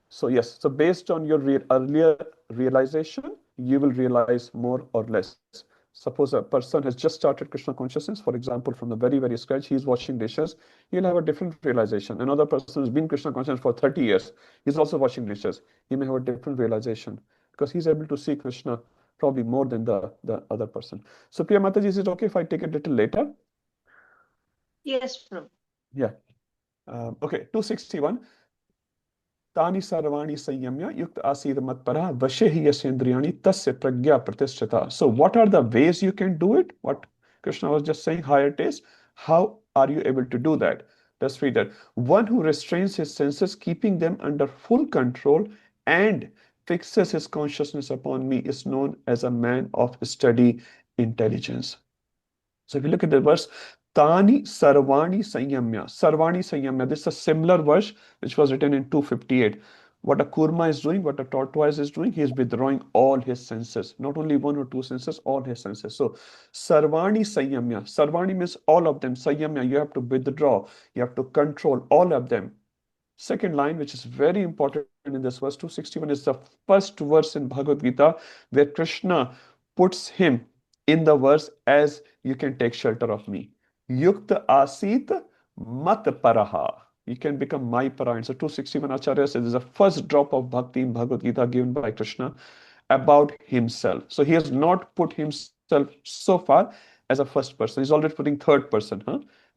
So yes, so based on your earlier realization, you will realize more or less. Suppose a person has just started Krishna consciousness, for example, from the very, very scratch, he's washing dishes, he'll have a different realization. Another person who's been Krishna conscious for 30 years, he's also washing dishes. He may have a different realization because he's able to see Krishna probably more than the other person. So Priya Mataji, is it okay if I take it a little later? Yes, Prabhu. Yeah. Okay, 261. तानि सर्वाणि संयम्य युक्त आसीद मत्परः वशे हि यस्येन्द्रियाणि तस्य प्रज्ञा प्रतिष्ठिता. So what are the ways you can do it? What Krishna was just saying, higher taste. How are you able to do that? Let's read that. One who restrains his senses, keeping them under full control and fixes his consciousness upon me is known as a man of steady intelligence. So if you look at the verse, Tani Sarvani Sanyamya. Sarvani Sanyamya. This is a similar verse which was written in 258. What a kurma is doing, what a tortoise is doing, he is withdrawing all his senses. Not only one or two senses, all his senses. So Sarvani Sanyamya. Sarvani means all of them. Sanyamya, you have to withdraw. You have to control all of them. Second line, which is very important in this verse 261, is the first verse in Bhagavad Gita where Krishna puts him in the verse as you can take shelter of me. Yukta asit mat paraha. You can become my parayana. So 261 Acharya says this is the first drop of bhakti in Bhagavad Gita given by Krishna about himself. So he has not put himself so far as a first person. He's already putting third person.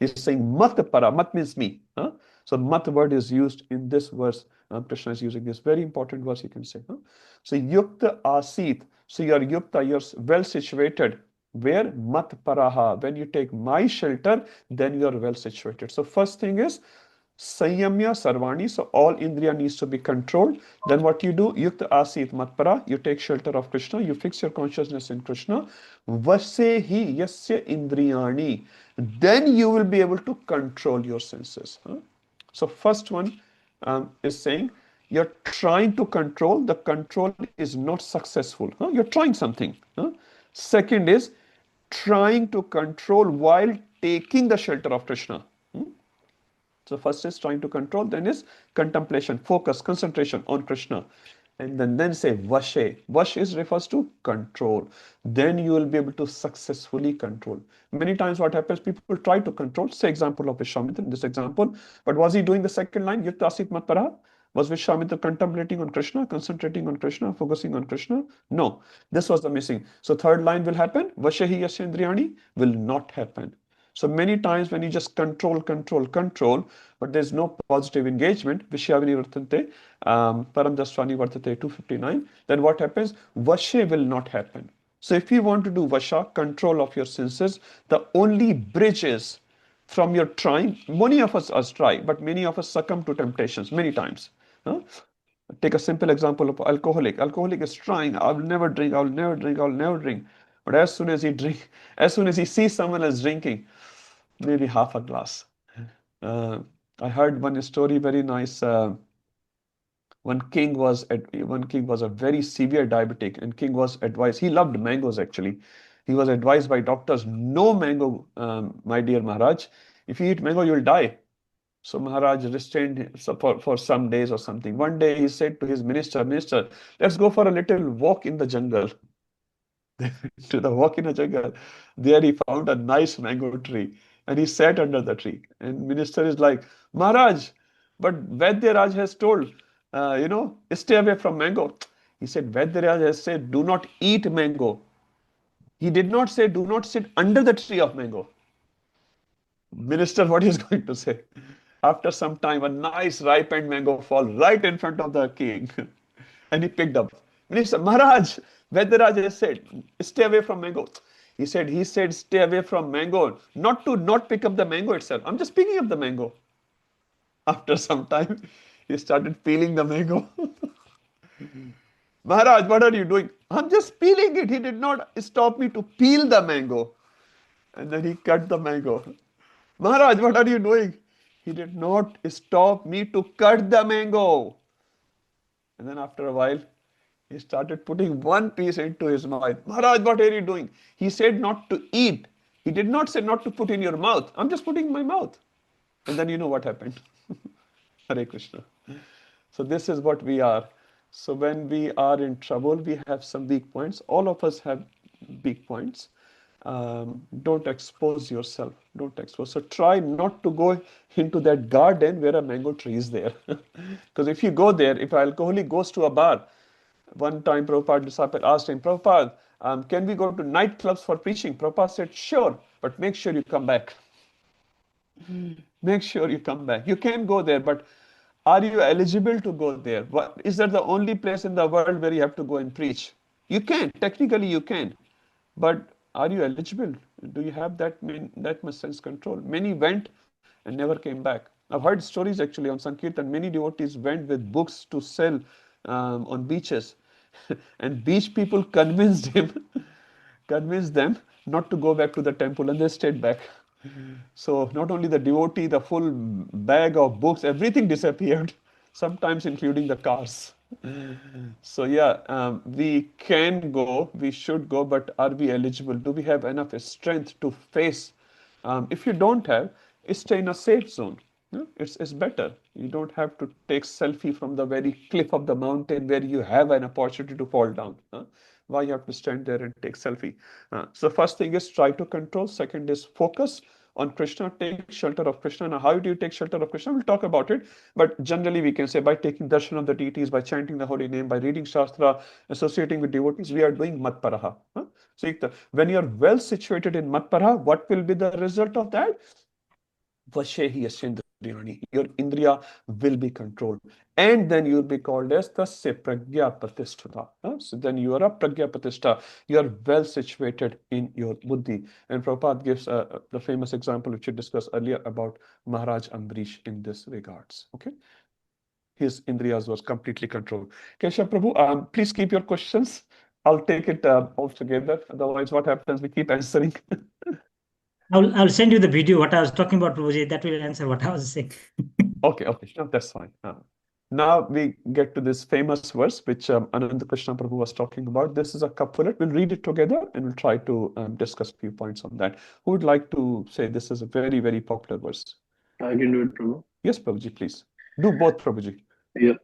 He's saying mat para. Mat means me. So mat word is used in this verse. Krishna is using this very important verse, you can say. So yukta asit. So you're yukta, you're well situated. Where? Mat paraha. When you take my shelter, then you are well situated. So first thing is Sanyamya sarvani, so all indriya needs to be controlled. Then what you do, yukta asit matpara, you take shelter of Krishna, you fix your consciousness in Krishna. Vasehi yasya indriyani, then you will be able to control your senses. So first one is saying you're trying to control, the control is not successful. You're trying something. Second is trying to control while taking the shelter of Krishna. So first is trying to control, then is contemplation, focus, concentration on Krishna. And then say vashe. Vash is refers to control. Then you will be able to successfully control. Many times what happens, people try to control, say example of Vishwamitra in this example, but was he doing the second line, Yuktasit Matpara? Was Vishwamitra contemplating on Krishna, concentrating on Krishna, focusing on Krishna? No, this was the missing. So third line will happen, Vashehi Yashendriyani will not happen. So many times when you just control, but there's no positive engagement, Vishyavini Vartante, Param Daswani Vartate 259, then what happens? Vashe will not happen. So if you want to do Vasha, control of your senses, the only bridge is from your trying. Many of us try, but many of us succumb to temptations many times. Take a simple example of alcoholic. Alcoholic is trying, I'll never drink, I'll never drink, I'll never drink. But as soon as he sees someone else drinking, maybe half a glass. I heard one story, very nice. One king was a very severe diabetic, and king was advised. He loved mangoes actually. He was advised by doctors, no mango, my dear Maharaj. If you eat mango, you'll die. So Maharaj restrained for some days or something. One day he said to his minister, let's go for a little walk in the jungle. To the walk in the jungle. There he found a nice mango tree and he sat under the tree. And minister is like, Maharaj, but Vaidyaraj has told, stay away from mango. He said, Vaidyaraj has said, do not eat mango. He did not say, do not sit under the tree of mango. Minister, what is going to say? After some time, a nice ripened mango fall right in front of the king. And he picked up. Minister, Maharaj, Vaidyaraj has said, stay away from mango. He said, stay away from mango, not pick up the mango itself. I'm just picking up the mango. After some time, he started peeling the mango. Maharaj, what are you doing? I'm just peeling it. He did not stop me to peel the mango. And then he cut the mango. Maharaj, what are you doing? He did not stop me to cut the mango. And then after a while, he started putting one piece into his mouth. Maharaj, what are you doing? He said not to eat. He did not say not to put in your mouth. I'm just putting in my mouth. And then you know what happened. Hare Krishna. So this is what we are. So when we are in trouble, we have some weak points. All of us have weak points. Don't expose yourself. Don't expose. So try not to go into that garden where a mango tree is there. Because if you go there, if an alcoholic goes to a bar, one time Prabhupada disciple asked him, Prabhupada, can we go to nightclubs for preaching? Prabhupada said, sure, but make sure you come back. Make sure you come back. You can go there, but are you eligible to go there? Is that the only place in the world where you have to go and preach? You can, technically you can, but are you eligible? Do you have that much sense control? Many went and never came back. I've heard stories actually on Sankirtan. Many devotees went with books to sell on beaches, and beach people convinced them not to go back to the temple, and they stayed back. So not only the devotee, the full bag of books, everything disappeared, sometimes including the cars. So yeah, we can go, we should go, but are we eligible? Do we have enough strength to face? If you don't have, stay in a safe zone. It's better. You don't have to take selfie from the very cliff of the mountain where you have an opportunity to fall down. Why you have to stand there and take selfie? So first thing is try to control. Second is focus on Krishna, take shelter of Krishna. Now, how do you take shelter of Krishna? We'll talk about it. But generally, we can say by taking darshan of the deities, by chanting the holy name, by reading Shastra, associating with devotees, we are doing Matparaha. So, when you are well situated in Matparaha, what will be the result of that? Vashehi Yashendriyani. indriyani. Your indriya will be controlled. And then you'll be called as the pragya pratishtha. So then you are a pragya pratishtha. You are well situated in your buddhi. And Prabhupada gives the famous example which we discussed earlier about Maharaj Ambrish in this regards. Okay, his indriyas was completely controlled. Keshav Prabhu, please keep your questions. I'll take it all together. Otherwise, what happens? We keep answering. I'll send you the video what I was talking about, Prabhuji. That will answer what I was saying. Okay, no, that's fine. Now we get to this famous verse which Ananda Krishna Prabhu was talking about. This is a couplet. We'll read it together and we'll try to discuss a few points on that. Who would like to say this is a very, very popular verse? I can do it, Prabhu. Yes, Prabhuji, please. Do both, Prabhuji. Yeah.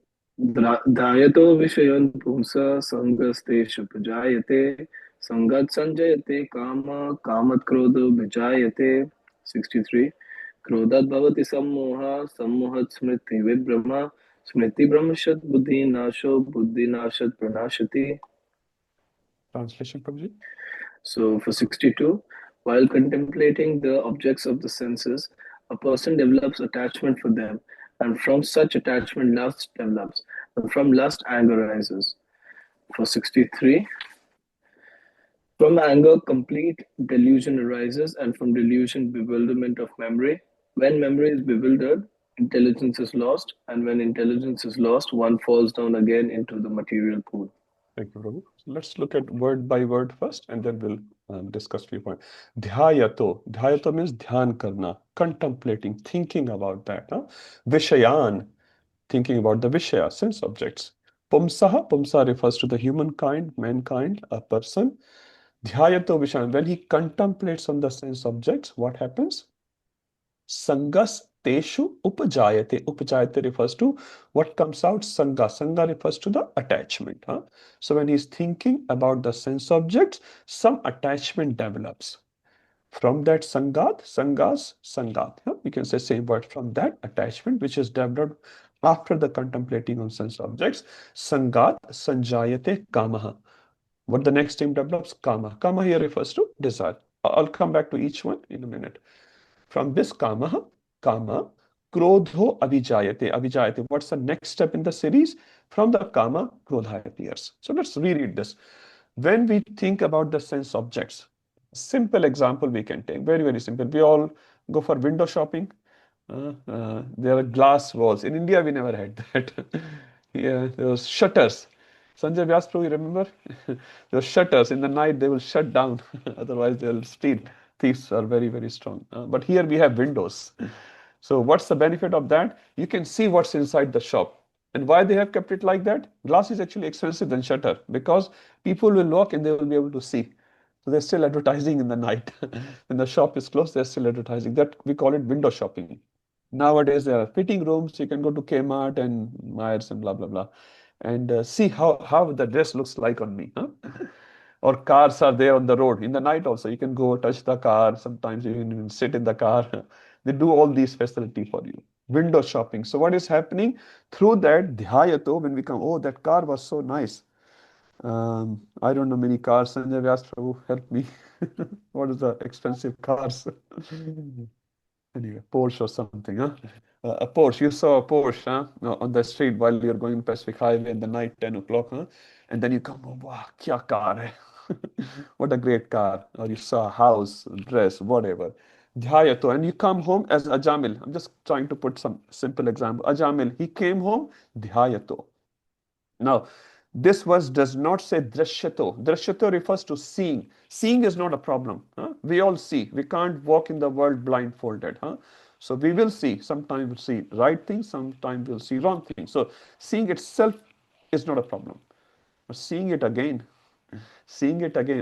ध्यायतो विषयान् पुंसा संगस्तेषु प्रजायते संगत् संजयते काम कामत् क्रोधो विजायते 63 क्रोधात् भवति सम्मोहः सम्मोहात् स्मृति विभ्रमः स्मृति भ्रंशत् बुद्धिनाशो बुद्धिनाशात् प्रणाशति. Translation, Prabhuji. So for 62, while contemplating the objects of the senses, a person develops attachment for them, and from such attachment lust develops, and from lust anger arises. For 63, from anger complete delusion arises, and from delusion bewilderment of memory. When memory is bewildered, intelligence is lost, and when intelligence is lost, one falls down again into the material pool. Thank you, Prabhu. So let's look at word by word first, and then we'll discuss few points. Dhyayato. Dhyayato means dhyan karna, contemplating, thinking about that. Vishayan, thinking about the Vishaya, sense objects. Pumsaha, Pumsa refers to the humankind, mankind, a person. Dhyayato Vishayan, when he contemplates on the sense objects, what happens? Sangas teshu upajayate. Upajayate refers to what comes out. Sanga. Sanga refers to the attachment. So when he's thinking about the sense objects, some attachment develops. From that sangat, you can say same word, from that attachment which is developed after the contemplating on sense objects, sangat sanjayate kamaha. What the next thing develops? Kama. Kama here refers to desire. I'll come back to each one in a minute. From this kama, krodho abhijayate. Abhijayate. What's the next step in the series? From the kama, krodha appears. So let's reread this. When we think about the sense objects, simple example we can take, very, very simple. We all go for window shopping. There are glass walls. In India, we never had that. Yeah, there was shutters. Sanjay Vyas Prabhu, you remember? There were shutters. In the night, they will shut down. Otherwise, they'll steal. Thieves are very, very strong. But here we have windows. So what's the benefit of that? You can see what's inside the shop. And why they have kept it like that? Glass is actually expensive than shutter because people will walk and they will be able to see. So they're still advertising in the night. When the shop is closed, they're still advertising. That we call it window shopping. Nowadays, there are fitting rooms. You can go to Kmart and Myers and blah, blah, blah. And see how the dress looks like on me. Or cars are there on the road. In the night also, you can go touch the car. Sometimes you can even sit in the car. They do all these facilities for you. Window shopping. So what is happening? Through that, dhyayato, when we come, oh, that car was so nice. I don't know many cars. Sanjay Vyas Prabhu, help me. What is the expensive cars? Anyway, Porsche or something, a Porsche. You saw a Porsche, on the street while you're going Pacific Highway in the night, 10 o'clock, and then you come, oh, wow, kya car hai? What a great car. Or you saw a house, dress, whatever. Dhyayato, and you come home as Ajamil. I'm just trying to put some simple example. Ajamil, he came home, dhyayato. Now, this verse does not say drashyato. Drashyato refers to seeing. Seeing is not a problem. We all see. We can't walk in the world blindfolded. So we will see. Sometimes we'll see right things, sometimes we'll see wrong things. So seeing itself is not a problem. But seeing it again,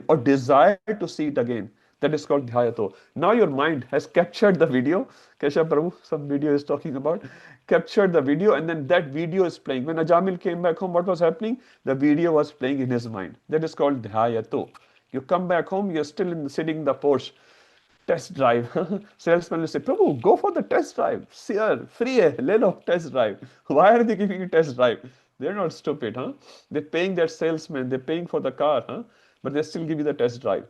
or desire to see it again, that is called dhyato. Now your mind has captured the video. Keshav Prabhu, some video is talking about. Captured the video, and then that video is playing. When Ajamil came back home, what was happening? The video was playing in his mind. That is called dhyato. You come back home, you're still sitting in the Porsche. Test drive. Salesman will say, Prabhu, go for the test drive. Sir, free hai, le lo, test drive. Why are they giving you test drive? They're not stupid, They're paying that salesman, they're paying for the car, but they still give you the test drive.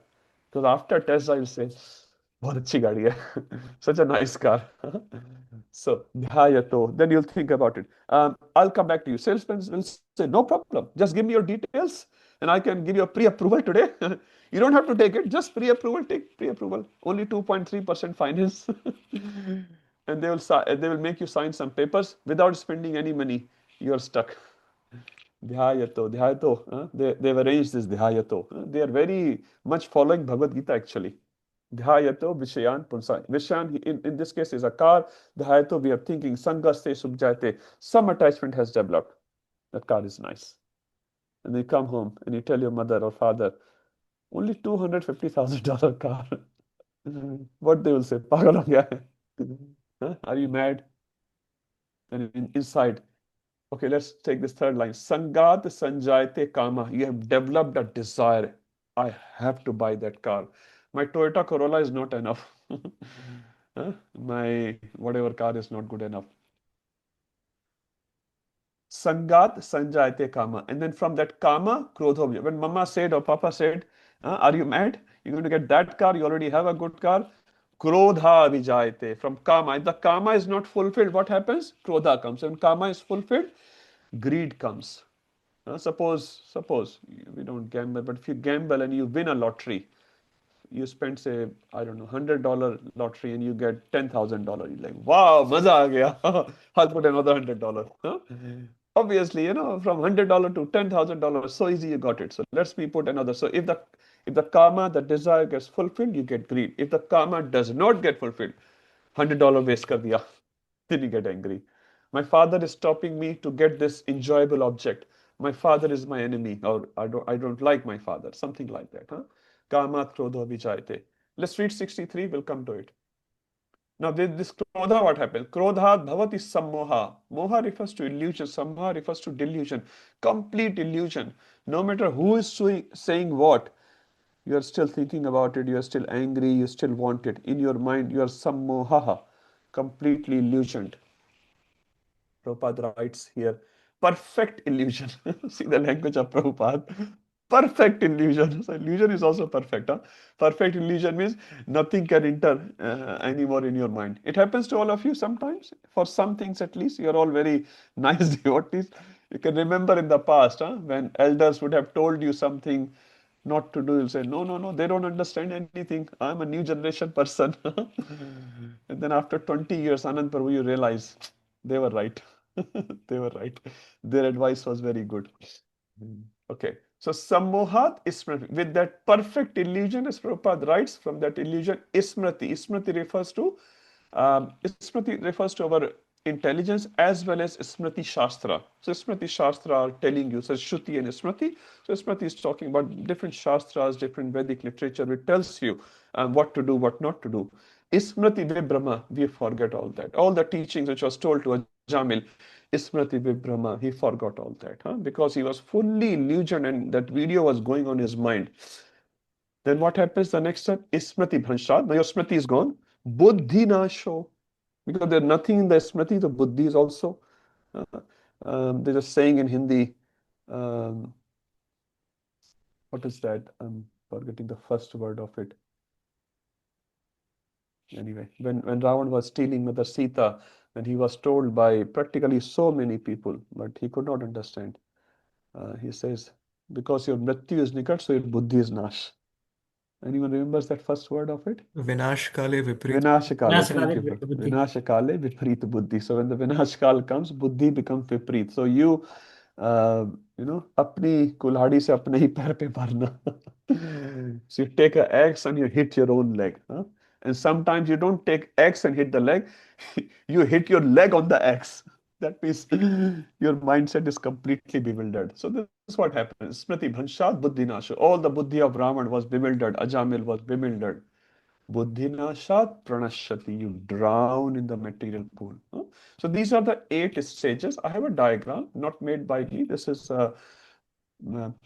Because after test drive, you say, बहुत अच्छी गाड़ी है. Such a nice car. So, dhyato. Then you'll think about it. I'll come back to you. Salesmen will say, no problem. Just give me your details and I can give you a pre-approval today. You don't have to take it. Just pre-approval. Take pre-approval. Only 2.3% finance. And they will make you sign some papers without spending any money. You're stuck. Dhyato. They've arranged this dhyato. They are very much following Bhagavad Gita actually. Dhyato Vishayan Punsa. Vishayan in this case is a car. Dhyato we are thinking Sangaste Subjate. Some attachment has developed. That car is nice. And you come home and you tell your mother or father, only $250,000 car. What they will say? Pagal ho gaya hai. Huh? Are you mad? And inside, okay, let's take this third line. Sangat Sanjayate Kama. You have developed a desire. I have to buy that car. My Toyota Corolla is not enough. Huh? My whatever car is not good enough. Sangat Sanjayate Kama. And then from that Kama, Krodho. When Mama said or Papa said, are you mad? You're going to get that car. You already have a good car. Krodha Vijayate. From Kama. If the Kama is not fulfilled, what happens? Krodha comes. When Kama is fulfilled, greed comes. Suppose we don't gamble, but if you gamble and you win a lottery, you spend say I don't know $100 lottery and you get $10,000. You're like, wow, maza aa gaya. I'll put another $100. Obviously, from $100 to $10,000, so easy you got it. So let's me put another. So if the karma, the desire gets fulfilled, you get greed. If the karma does not get fulfilled, $100 waste kar diya. Then you get angry. My father is stopping me to get this enjoyable object. My father is my enemy, or I don't like my father. Something like that. Kamat krodha vijayate. Let's read 63, we'll come to it. Now this krodha, what happens? Krodha bhavati sammoha. Moha refers to illusion, sammoha refers to delusion. Complete illusion. No matter who is saying what, you are still thinking about it, you are still angry, you still want it. In your mind, you are sammoha, completely illusioned. Prabhupada writes here, perfect illusion. See the language of Prabhupada. Perfect illusion. So illusion is also perfect. Perfect illusion means nothing can enter anymore in your mind. It happens to all of you sometimes. For some things at least, you're all very nice devotees. You can remember in the past when elders would have told you something not to do, you'll say, no, no, no, they don't understand anything. I'm a new generation person. And then after 20 years, Anand Prabhu, you realize they were right. They were right. Their advice was very good. Okay. So Sammohat Smriti. With that perfect illusion, as Prabhupada writes, from that illusion, Smriti. Smriti refers to our intelligence as well as Smriti Shastra. So Smriti Shastra are telling you, so Shruti and Smriti. So Smriti is talking about different Shastras, different Vedic literature, which tells you what to do, what not to do. Smriti Vibrama, we forget all that. All the teachings which was told to Ajamil, Smriti Vibrama, he forgot all that, because he was fully illusioned and that video was going on his mind. Then what happens the next step? Smriti Bhanshat. Now your Smriti is gone. Buddhi Nasho. Because there's nothing in the Smriti, the Buddhi is also. There's a saying in Hindi. What is that? I'm forgetting the first word of it. Anyway, when Ravan was stealing Mother Sita, and he was told by practically so many people, but he could not understand. He says, because your mrityu is nikat, so your buddhi is nash. Anyone remembers that first word of it? Vinashkale Viprit. Vinashakale, thank you. Vinashakale Buddhi. Vinashakale Viprit Buddhi. So when the Vinashkal comes, Buddhi becomes Viprit. So you अपनी कुल्हाड़ी से अपने ही पैर पे मारना. So you take an axe and you hit your own leg. And sometimes you don't take axe and hit the leg, you hit your leg on the axe. That means your mindset is completely bewildered. So this is what happens. Smriti Bhanshat Buddhi Nasha. All the buddhi of Ravan was bewildered. Ajamil was bewildered. Buddhi Nashat Pranashati. You drown in the material pool. So these are the 8 stages. I have a diagram not made by me. This is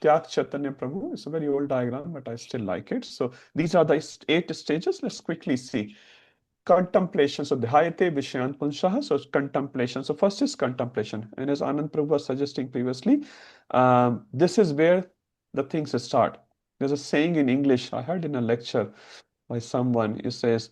Tyak Chaitanya Prabhu. It's a very old diagram, but I still like it. So these are the 8 stages. Let's quickly see. Contemplation. So Dhyayate Vishayan Punshaha. So contemplation. So first is contemplation. And as Anand Prabhu was suggesting previously, this is where the things start. There's a saying in English I heard in a lecture. by someone. It says,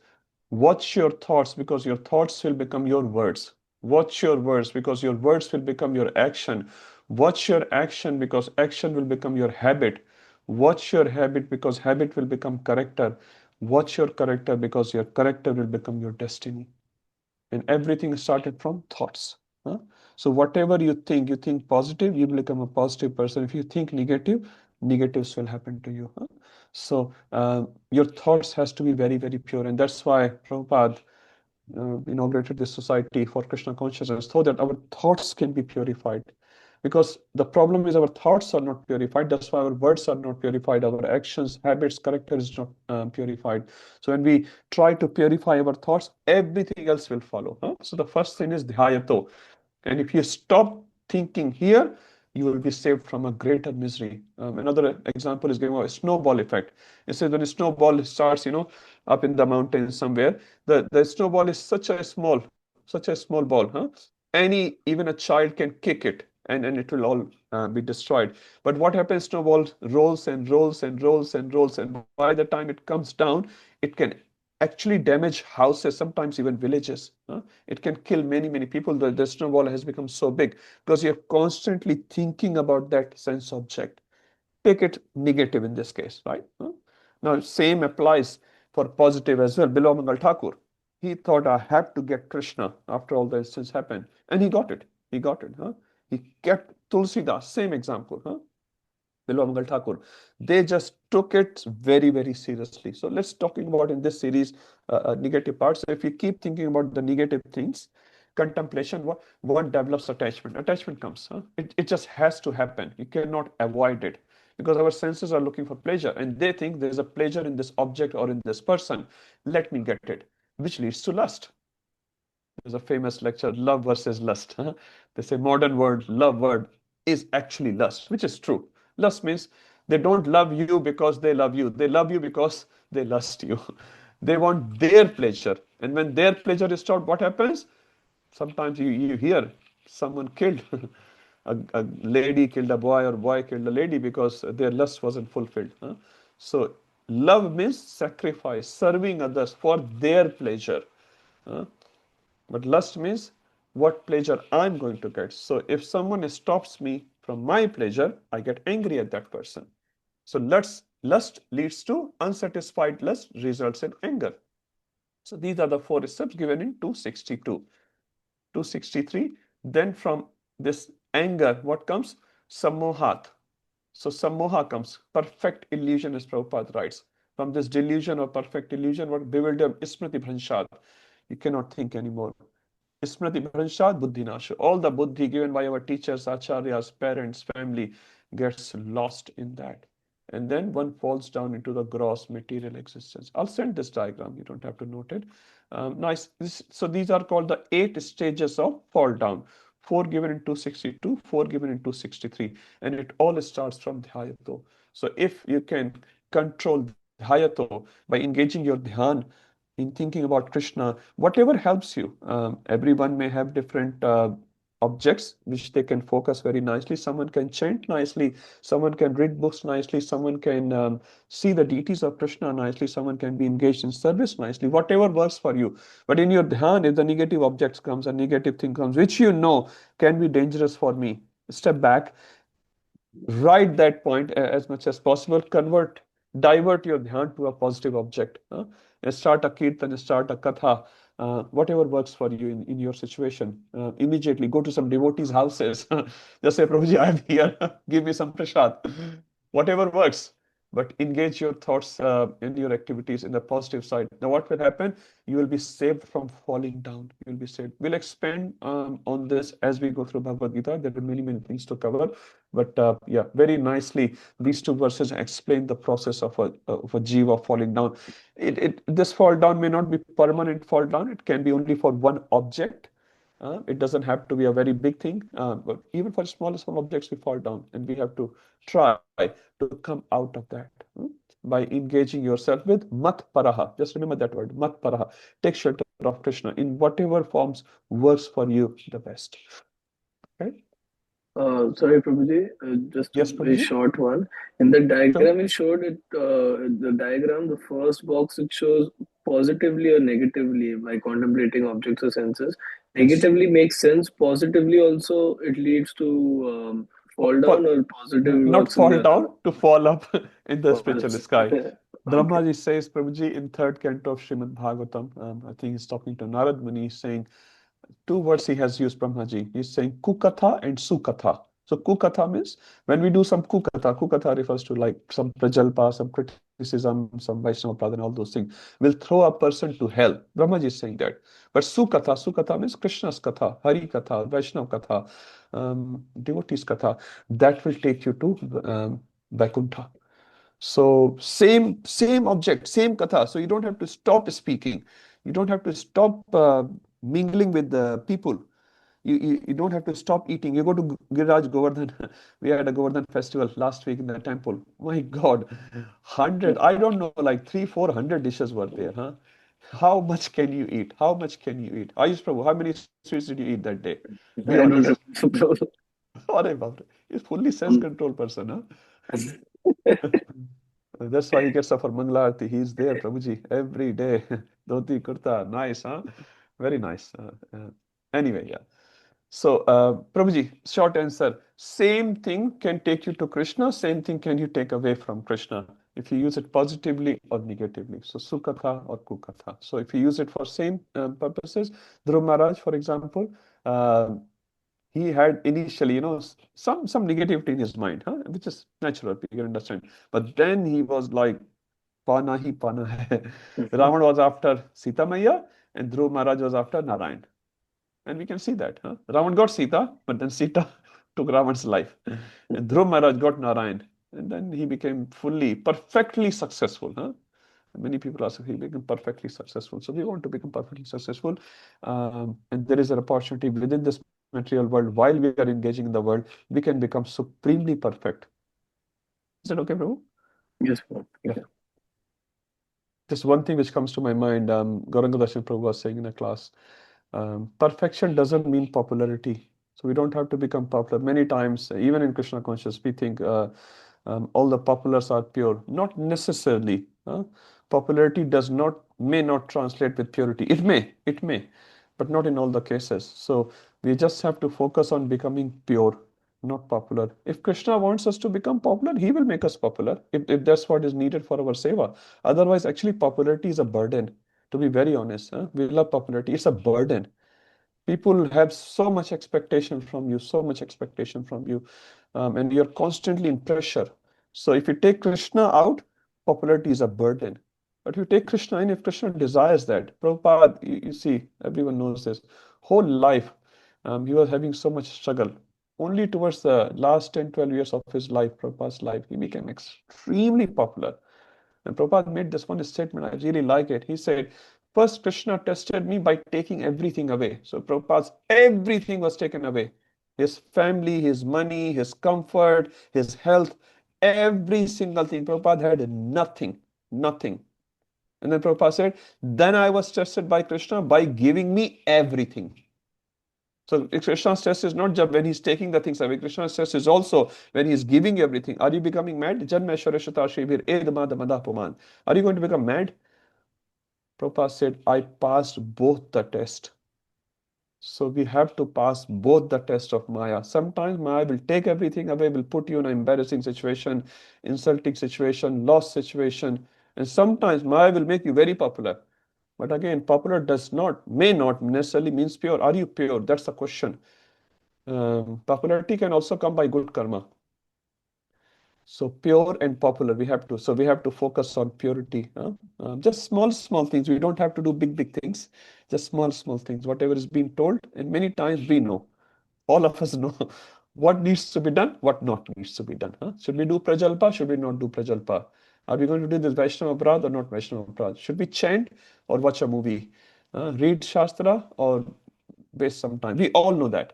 watch your thoughts because your thoughts will become your words. Watch your words because your words will become your action. Watch your action because action will become your habit. Watch your habit because habit will become character. Watch your character because your character will become your destiny. And everything started from thoughts. Huh? So whatever you think positive, you will become a positive person. If you think negative, negatives will happen to you. Huh? So your thoughts has to be very, very pure. And that's why Prabhupada inaugurated this society for Krishna consciousness, so that our thoughts can be purified. Because the problem is our thoughts are not purified. That's why our words are not purified. Our actions, habits, character is not purified. So when we try to purify our thoughts, everything else will follow. Huh? So the first thing is dhyato. And if you stop thinking here, you will be saved from a greater misery. Another example is given a snowball effect. It says when a snowball starts, up in the mountains somewhere, the snowball is such a small ball, huh? Even a child can kick it and it will all be destroyed. But what happens, snowball rolls and rolls and rolls and rolls, and by the time it comes down, it can actually damage houses, sometimes even villages. It can kill many, many people. The snowball has become so big because you're constantly thinking about that sense object. Take it negative in this case, right? Now, same applies for positive as well. Below Mangal Thakur, he thought, I have to get Krishna after all the incidents happened. And he got it. He got it. He kept Tulsidas, same example. Below Mangal Thakur. They just took it very, very seriously. So let's talking about in this series negative parts. So if you keep thinking about the negative things, contemplation, what develops attachment? Attachment comes. It just has to happen. You cannot avoid it because our senses are looking for pleasure and they think there's a pleasure in this object or in this person. Let me get it, which leads to lust. There's a famous lecture, love versus lust. They say modern word, love word is actually lust, which is true. Lust means they don't love you because they love you. They love you because they lust you. They want their pleasure. And when their pleasure is stopped, what happens? Sometimes you hear someone killed. A lady killed a boy or boy killed a lady because their lust wasn't fulfilled. So love means sacrifice, serving others for their pleasure. But lust means what pleasure I'm going to get. So if someone stops me from my pleasure, I get angry at that person. So lust leads to unsatisfied lust results in anger. So these are the 4 steps given in 262. 263. Then from this anger, what comes? Sammohat. So sammoha comes, perfect illusion, as Prabhupada writes. From this delusion or perfect illusion, what bewildered smriti bhranshad. You cannot think anymore. Smriti Bhranshad Buddhinasha. All the buddhi given by our teachers, acharyas, parents, family gets lost in that. And then one falls down into the gross material existence. I'll send this diagram. You don't have to note it. Nice. So these are called the 8 stages of fall down. 4 given in 262, 4 given in 263. And it all starts from Dhyato. So if you can control Dhyato by engaging your Dhyan in thinking about Krishna, whatever helps you. Everyone may have different objects which they can focus very nicely. Someone can chant nicely, someone can read books nicely, someone can see the deities of Krishna nicely, someone can be engaged in service nicely, whatever works for you. But in your dhyan, if the negative objects comes, a negative thing comes, which you know can be dangerous for me, step back, write that point as much as possible, divert your dhyan to a positive object. Start a kirtan, start a katha, whatever works for you in your situation. Immediately go to some devotees' houses. Just say, Prabhuji, I'm here. Give me some prasad. Whatever works. But engage your thoughts in your activities in the positive side. Now, what will happen? You will be saved from falling down. You will be saved. We'll expand on this as we go through Bhagavad Gita. There are many, many things to cover. But yeah, very nicely, these 2 verses explain the process of a jiva falling down. This fall down may not be permanent fall down. It can be only for one object. It doesn't have to be a very big thing. But even for smallest of objects, we fall down. And we have to try to come out of that by engaging yourself with mat paraha. Just remember that word, mat paraha. Take shelter of Krishna in whatever forms works for you the best. Okay? Sorry, Prabhuji, just a Yes, very Prabhuji? short one. In the Sure. diagram, it showed it. The diagram, the first box, it shows positively or negatively by contemplating objects or senses. Yes. Negatively makes sense. Positively also, it leads to fall down, or positive Not works in fall the other down, to fall up in the spiritual way. sky. Okay. Brahmaji says, Prabhuji, in third canto of Srimad Bhagavatam, I think he's talking to Narad Muni, saying, two words he has used, Brahmaji. He's saying kukatha and sukatha. So kukatha means when we do some kukatha refers to like some prajalpa, some criticism, some Vaishnava pradhan, all those things, will throw a person to hell. Brahmaji is saying that. But sukatha means Krishna's katha, Hari katha, Vaishnava katha, devotees katha, that will take you to Vaikuntha. So same object, same katha. So you don't have to stop speaking. You don't have to stop mingling with the people. You don't have to stop eating. You go to Giriraj Govardhan. We had a Govardhan festival last week in the temple. My God, 100, I don't know, like 300-400 dishes were there, huh? How much can you eat? How much can you eat? Ayush Prabhu, how many sweets did you eat that day? Be I don't honest. know. Arey baap re. He's fully self-control person, huh? That's why he gets up for Mangala Aarti. He's there, Prabhuji, every day. Dhoti, kurta, nice, huh? Very nice. Anyway, yeah. So, Prabhuji, short answer. Same thing can take you to Krishna, same thing can you take away from Krishna if you use it positively or negatively. So, Sukatha or Kukatha. So, if you use it for same purposes, Dhruv Maharaj, for example, uh, he had initially, some negativity in his mind, huh? Which is natural, you can understand. But then he was like, Pana hi pana hai. Ravan was after Sita Maya and Dhruv Maharaj was after Narayan. And we can see that. Huh? Ravan got Sita, but then Sita took Ravan's life. And Dhruv Maharaj got Narayan. And then he became perfectly successful. Huh? Many people ask if he became perfectly successful. So we want to become perfectly successful. And there is an opportunity within this material world, while we are engaging in the world, we can become supremely perfect. Is that okay, Prabhu? Yes, yeah. Just one thing which comes to my mind, Gauranga Darshan Prabhu was saying in a class, perfection doesn't mean popularity. So we don't have to become popular. Many times, even in Krishna consciousness, we think all the populars are pure. Not necessarily. Popularity may not translate with purity. It may, but not in all the cases. So we just have to focus on becoming pure, not popular. If Krishna wants us to become popular, he will make us popular, if that's what is needed for our seva. Otherwise, actually, popularity is a burden. To be very honest, we love popularity. It's a burden. People have so much expectation from you, and you're constantly in pressure. So if you take Krishna out, popularity is a burden. But if you take Krishna in, if Krishna desires that, Prabhupada, you see, everyone knows this, whole life, he was having so much struggle. Only towards the last 10, 12 years of his life, Prabhupada's life, he became extremely popular. And Prabhupada made this one statement, I really like it. He said, first Krishna tested me by taking everything away. So Prabhupada's everything was taken away. His family, his money, his comfort, his health, every single thing. Prabhupada had nothing. And then Prabhupada said, then I was tested by Krishna by giving me everything. So Krishna's test is not just when he's taking the things away. Krishna's test is also when he's giving you everything. Are you becoming mad? Are you going to become mad? Prabhupada said, I passed both the test. So we have to pass both the test of Maya. Sometimes Maya will take everything away, will put you in an embarrassing situation, insulting situation, lost situation. And sometimes Maya will make you very popular. But again, popular may not necessarily means pure. Are you pure? That's the question. Popularity can also come by good karma. So pure and popular, we have to focus on purity. Just small things. We don't have to do big things. Just small things. Whatever is being told, and many times we know. All of us know what needs to be done, what not needs to be done. Should we do prajalpa? Should we not do prajalpa? Are we going to do this Vaishnava Prad or not Vaishnava Prad? Should we chant or watch a movie? Read Shastra or waste some time? We all know that.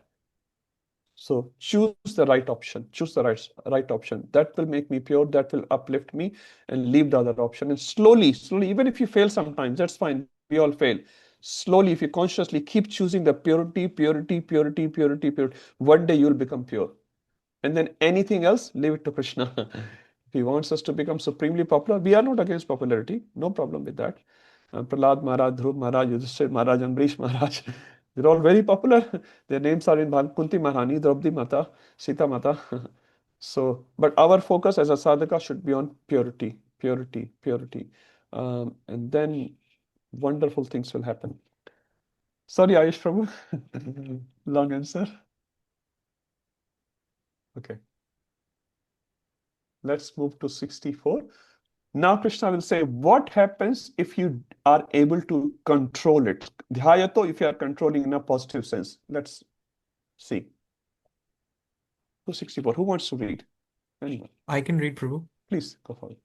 So choose the right option. Choose the right option. That will make me pure. That will uplift me, and leave the other option. And slowly, even if you fail sometimes, that's fine. We all fail. Slowly, if you consciously keep choosing the purity, one day you'll become pure. And then anything else, leave it to Krishna. If he wants us to become supremely popular, we are not against popularity. No problem with that. Prahlad Maharaj, Dhruv Maharaj, Yudhishthir Maharaj, Ambrish Maharaj, they're all very popular. Their names are in Kunti Maharani, Draupadi Mata, Sita Mata. So, but our focus as a sadhaka should be on purity, purity, purity. And then wonderful things will happen. Sorry, Ayush Prabhu. Long answer. Okay. Let's move to 64. Now Krishna will say, what happens if you are able to control it? Dhyayato, if you are controlling in a positive sense. Let's see. 264. Who wants to read? Anyone? I can read, Prabhu. Please go for it.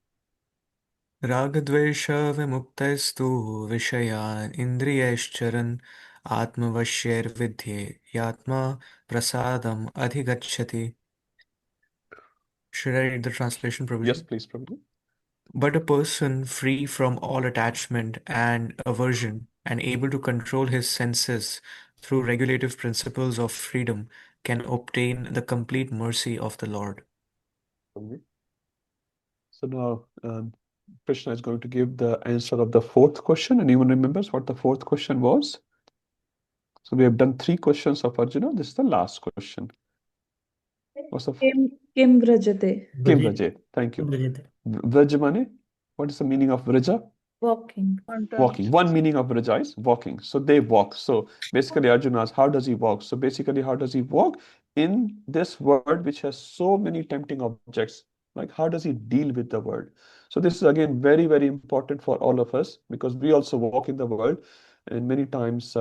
रागद्वेष विमुक्तैस्तु विषयान् इन्द्रियैश्चरन् आत्मवश्यैर्विद्ये यात्मा प्रसादम् अधिगच्छति. Should I read the translation, Prabhuji? Yes, please, Prabhu. But a person free from all attachment and aversion and able to control his senses through regulative principles of freedom can obtain the complete mercy of the Lord. So now Krishna is going to give the answer of the fourth question. Anyone remembers what the fourth question was? So we have done 3 questions of Arjuna. This is the last question. What's the Kim Vrajate. Kim Vraje. Thank you. Vrajamane. What is the meaning of Vraja? Walking. Walking. One meaning of Vraja is walking. So they walk. So basically Arjuna asks, how does he walk? So basically, how does he walk in this world which has so many tempting objects? Like, how does he deal with the world? So this is again very, very important for all of us, because we also walk in the world, and many times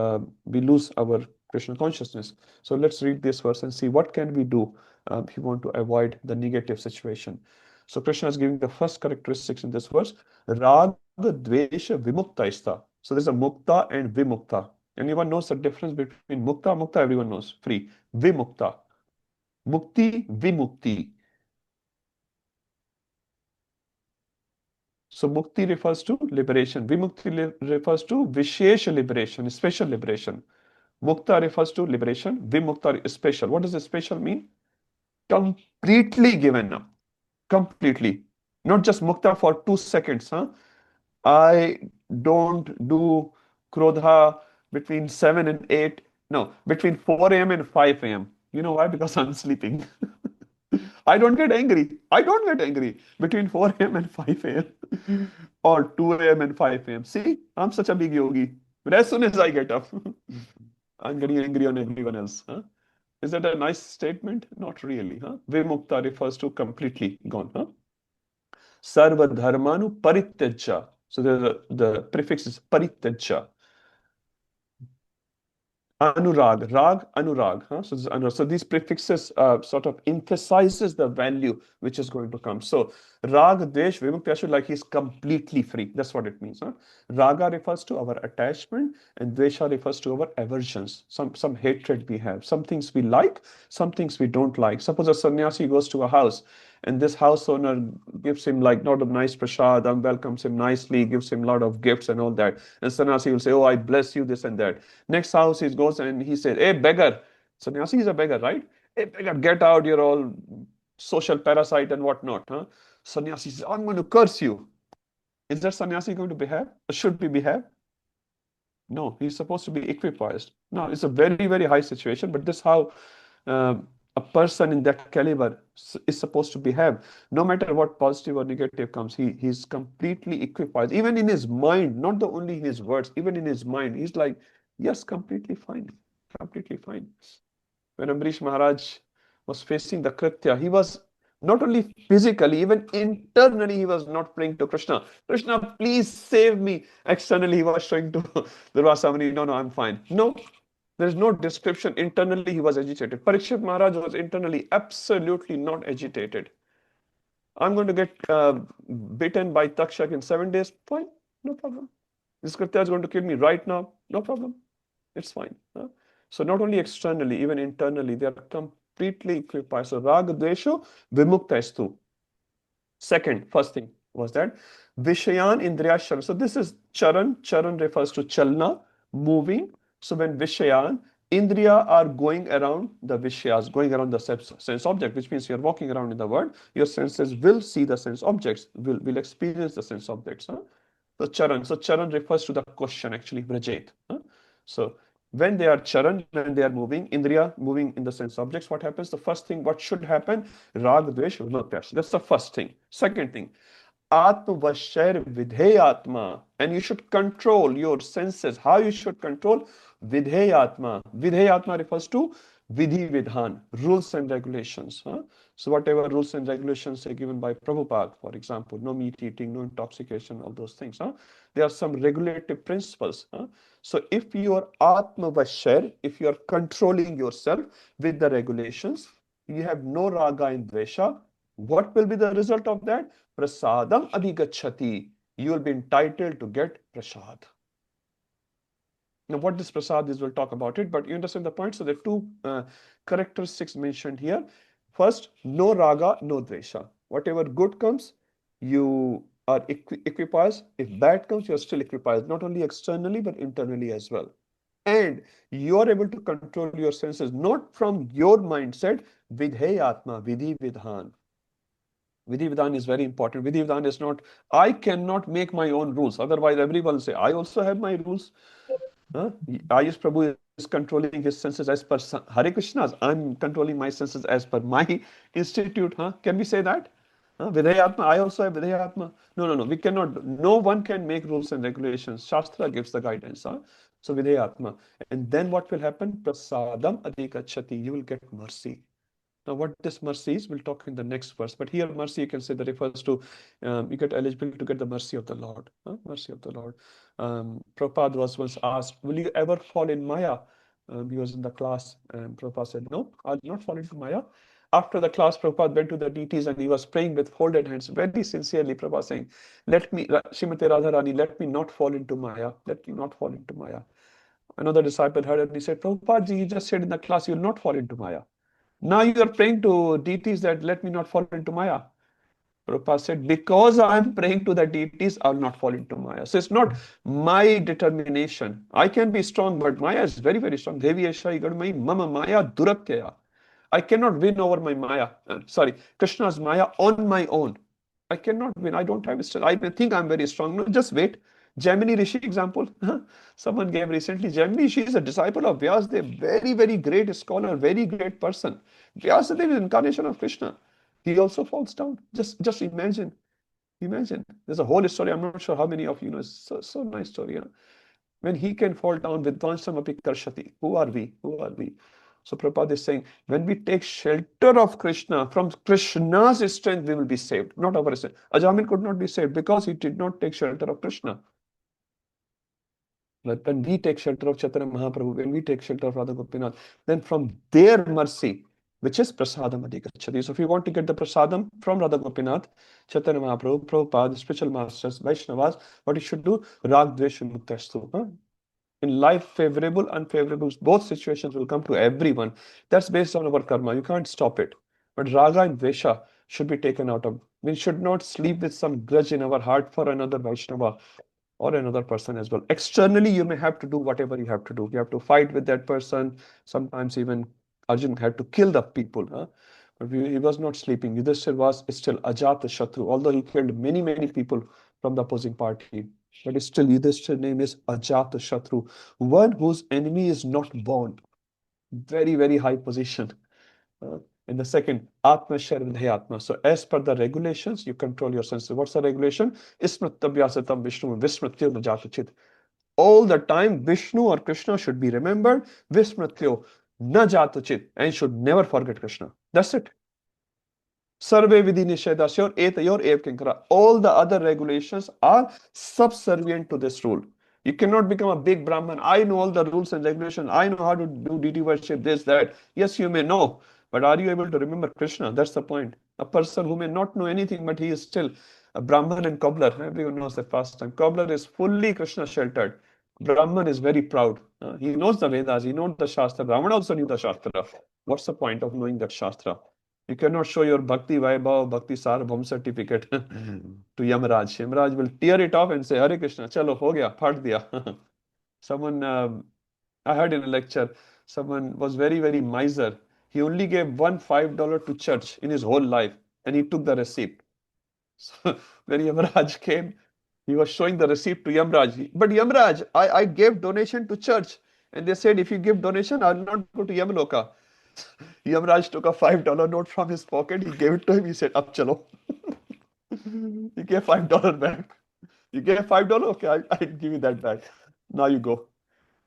we lose our Krishna consciousness. So let's read this verse and see what can we do if you want to avoid the negative situation. So Krishna is giving the first characteristics in this verse. Rag Dvesha Vimukta. So there's a Mukta and Vimukta. Anyone knows the difference between Mukta? Mukta, everyone knows. Free. Vimukta. Mukti, Vimukti. So Mukti refers to liberation. Vimukti refers to Vishesha liberation, special liberation. Mukta refers to liberation. Vimukta is special. What does special mean? Completely given up. Completely. Not just Mukta for 2 seconds. I don't do Krodha between 7 and 8. No, between 4 a.m. and 5 a.m. You know why? Because I'm sleeping. I don't get angry. I don't get angry between 4 a.m. and 5 a.m. or 2 a.m. and 5 a.m. See, I'm such a big yogi. But as soon as I get up, I'm getting angry on everyone else. Is that a nice statement? Not really. Vimukta refers to completely gone. Sarva dharmanu parityaja. So the prefix is parityaja. Anurag, rag, anurag. So, this anurag. So these prefixes sort of emphasizes the value which is going to come. So rag, dvesh, vimukta, like he's completely free. That's what it means. Raga refers to our attachment, and dvesha refers to our aversions. Some hatred we have. Some things we like, some things we don't like. Suppose a sannyasi goes to a house, and this house owner gives him like not a nice prasadam, welcomes him nicely, gives him a lot of gifts and all that. And sannyasi will say, oh, I bless you, this and that. Next house he goes and he says, hey, beggar. Sannyasi is a beggar, right? Hey, beggar, get out, you're all social parasite and whatnot. Sannyasi says, I'm going to curse you. Is that sannyasi going to behave? Or should we behave? No, he's supposed to be equipoised. No, it's a very, very high situation, but this is how a person in that caliber is supposed to behave. No matter what positive or negative comes, he's completely equipoised. Even in his mind, not the only in his words, even in his mind, he's like, yes, completely fine. Completely fine. When Ambrish Maharaj was facing the Kritya, he was not only physically, even internally, he was not praying to Krishna. Krishna, please save me. Externally, he was showing to Durvasamani, no, I'm fine. No, there's no description. Internally, he was agitated. Parikshit Maharaj was internally absolutely not agitated. I'm going to get bitten by Takshak in 7 days. Fine, no problem. This Kritya is going to kill me right now. No problem. It's fine. So not only externally, even internally, they are completely equipoised. So Raga Dvesho Vimukta Estu. First thing was that Vishayan Indriya Charan. So this is Charan. Charan refers to Chalna, moving. So when Vishayan Indriya are going around the Vishyas, going around the sense object, which means you're walking around in the world, your senses will see the sense objects, will experience the sense objects. Huh? So charan refers to the question actually, Brajet. Huh? So when they are charan, when they are moving, Indriya moving in the sense objects, what happens? The first thing, what should happen? Rag, Dvesh, Vimuktas. That's the first thing. Second thing, Atma Vashair Vidheyatma. And you should control your senses. How you should control? Vidheyatma. Vidheyatma refers to Vidhi Vidhan, rules and regulations. Huh? So whatever rules and regulations are given by Prabhupada, for example, no meat eating, no intoxication, all those things. Huh? There are some regulative principles. Huh? So if you are Atma Vashair, if you are controlling yourself with the regulations, you have no raga and dvesha, what will be the result of that? Prasadam adhigachati. You will be entitled to get prasad. Now, what this prasad is, we'll talk about it, but you understand the point. So, there are two characteristics mentioned here. First, no raga, no dvesha. Whatever good comes, you are equipoised. If bad comes, you are still equipoised, not only externally, but internally as well. And you are able to control your senses, not from your mindset, vidhe atma, vidhi vidhan. Vidhi Vidhan is very important. Vidhi Vidhan is not, I cannot make my own rules. Otherwise, everyone will say, I also have my rules. Huh? Ayush Prabhu is controlling his senses as per Hare Krishna's. I'm controlling my senses as per my institute. Huh? Can we say that? Vidhayatma, I also have Vidhayatma. No. We cannot. No one can make rules and regulations. Shastra gives the guidance. Huh? So Vidhayatma. And then what will happen? Prasadam adhikachati. You will get mercy. Now, what this mercy is, we'll talk in the next verse. But here, mercy, you can say that refers to you get eligible to get the mercy of the Lord. Huh? Mercy of the Lord. Prabhupada was once asked, will you ever fall in Maya? He was in the class, and Prabhupada said, no, I'll not fall into Maya. After the class, Prabhupada went to the deities and he was praying with folded hands, very sincerely. Prabhupada saying, let me, Srimati Radharani, let me not fall into Maya. Let me not fall into Maya. Another disciple heard it and he said, Prabhupada ji, you just said in the class, you will not fall into Maya. Now you are praying to deities that let me not fall into Maya. Prabhupada said, because I am praying to the deities, I will not fall into Maya. So it's not my determination. I can be strong, but Maya is very, very strong. Devi Esha Igadmai Mama Maya Duratyaya. I cannot win over my Maya. Krishna's Maya on my own. I cannot win. I don't have it still. I think I'm very strong. No, just wait. Gemini Rishi example. Someone gave recently. Gemini, she is a disciple of Vyasadeva. Very, very great scholar, very great person. Vyasadeva is incarnation of Krishna. He also falls down. Just imagine. Imagine. There's a whole story. I'm not sure how many of you know. It's so nice story. When he can fall down with Dvansamapi Karshati. Who are we? Who are we? So Prabhupada is saying, when we take shelter of Krishna, from Krishna's strength, we will be saved, not our strength. Ajamin could not be saved because he did not take shelter of Krishna. But when we take shelter of Chaitanya Mahaprabhu, when we take shelter of Radha Gopinath, then from their mercy, which is prasadam adhikachati. So if you want to get the prasadam from Radha Gopinath, Chaitanya Mahaprabhu, Prabhupada, spiritual masters, Vaishnavas, what you should do, rag dvesha muktastu. In life, favorable, unfavorable, both situations will come to everyone. That's based on our karma. You can't stop it. But raga and dvesha should be taken out of. We should not sleep with some grudge in our heart for another Vaishnava or another person as well. Externally, you may have to do whatever you have to do. You have to fight with that person. Sometimes even Arjun had to kill the people. Huh? But he was not sleeping. Yudhishthir was still Ajata Shatru, although he killed many, many people from the opposing party. But still, Yudhishthir's name is Ajata Shatru, one whose enemy is not born. Very, very high position. And the second, Atma Atma. So as per the regulations, you control your senses. What's the regulation? Ismritabhyasatam Vishnu Vismrityo Najatachit. All the time, Vishnu or Krishna should be remembered. Vismrityo Najatachit. And should never forget Krishna. That's it. Sarve Vidhi Nishedasyor Etayor Ev Kinkara. All the other regulations are subservient to this rule. You cannot become a big Brahman. I know all the rules and regulations. I know how to do deity worship, this, that. Yes, you may know. But are you able to remember Krishna? That's the point. A person who may not know anything, but he is still a Brahman and cobbler. Everyone knows that pastime. Cobbler is fully Krishna sheltered. Brahman is very proud. He knows the Vedas. He knows the Shastra. Ravana also knew the Shastra. What's the point of knowing that Shastra? You cannot show your Bhakti Vaibhav, Bhakti Sarabham certificate to Yamaraj. Yamaraj will tear it off and say, Hare Krishna, chalo, ho gaya, phat diya. Someone, I heard in a lecture, Someone was very, very miser. He only gave one $5 to church in his whole life, and he took the receipt. So when Yamraj came, he was showing the receipt to Yamraj. But Yamraj, I gave donation to church. And they said, if you give donation, I'll not go to Yamloka. Yamraj took a $5 note from his pocket. He gave it to him. He said, Ab chalo. He gave $5 back. You gave $5? Okay, I'll give you that back. Now you go.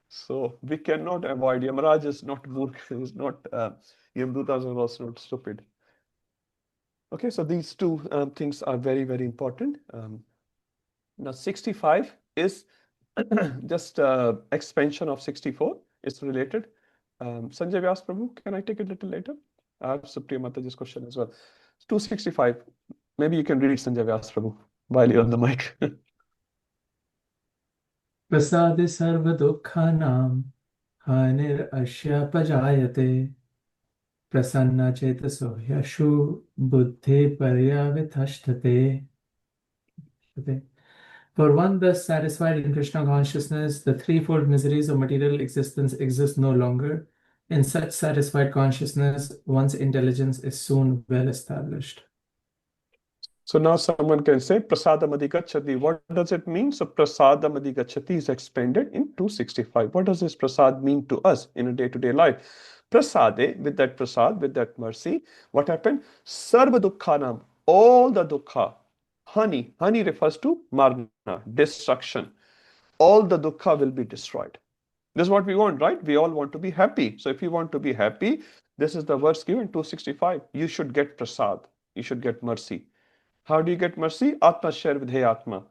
So we cannot avoid. Yamaraj is not Murk. He's not, Yamdutas are also not stupid. Okay, so these two things are very, very important. Now 65 is just expansion of 64. It's related. Sanjay Vyas Prabhu, can I take it a little later? I have Supriya Mataji's question as well. 265. Maybe you can read Sanjay Vyas Prabhu while you're on the mic. Prasade sarva dukkhanam hanir asya pajayate prasanna chetaso yashu buddhi paryavithashtate. For one thus satisfied in Krishna consciousness, the threefold miseries of material existence exist no longer. In such satisfied consciousness, one's intelligence is soon well established. So now someone can say prasadam adhigacchati. What does it mean? So prasadam adhigacchati is expanded in 265. What does this prasad mean to us in a day-to-day life? Prasade, with that prasad, with that mercy, what happened? Sarva dukkhanam, all the dukkha. Hani refers to marna, destruction. All the dukkha will be destroyed. This is what we want, right? We all want to be happy. So if you want to be happy, this is the verse given, 265. You should get prasad. You should get mercy. How do you get mercy? Atma share with Hey Atma.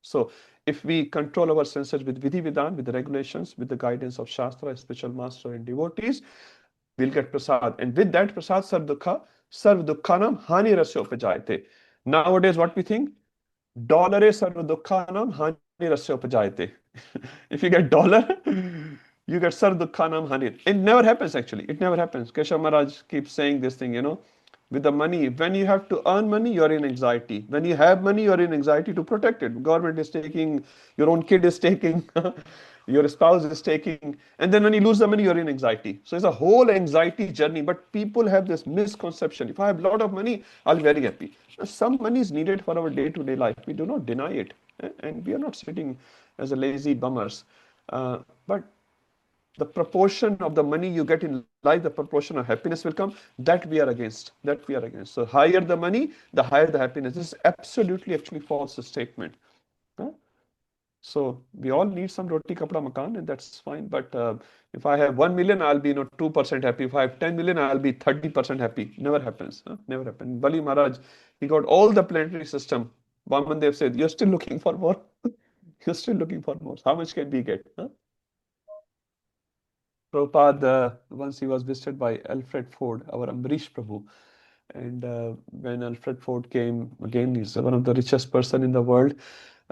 So if we control our senses with Vidhi Vidan, with the regulations, with the guidance of Shastra, spiritual master and devotees, we'll get prasad. And with that prasad, sarv dukkhanam hani rasya upajayate. Nowadays, what we think? Dollar is sarv dukkhanam hani rasya upajayate. If you get dollar, you get sarv dukkhanam hani. It never happens actually. It never happens. Keshav Maharaj keeps saying this thing, with the money. When you have to earn money, you're in anxiety. When you have money, you're in anxiety to protect it. Government is taking, your own kid is taking, your spouse is taking. And then when you lose the money, you're in anxiety. So it's a whole anxiety journey. But people have this misconception. If I have a lot of money, I'll be very happy. Some money is needed for our day-to-day life. We do not deny it. And we are not sitting as a lazy bummers. But the proportion of the money you get in life, the proportion of happiness will come. That we are against. That we are against. So higher the money, the higher the happiness. This is absolutely actually false statement. So we all need some roti kapda makan, and that's fine. But if I have 1 million, I'll be 2% happy. If I have 10 million, I'll be 30% happy. Never happens. Never happens. Bali Maharaj, he got all the planetary system. Vamandev said, you're still looking for more. You're still looking for more. How much can we get? Prabhupada, once he was visited by Alfred Ford, our Amrish Prabhu. And when Alfred Ford came, again, he's one of the richest person in the world.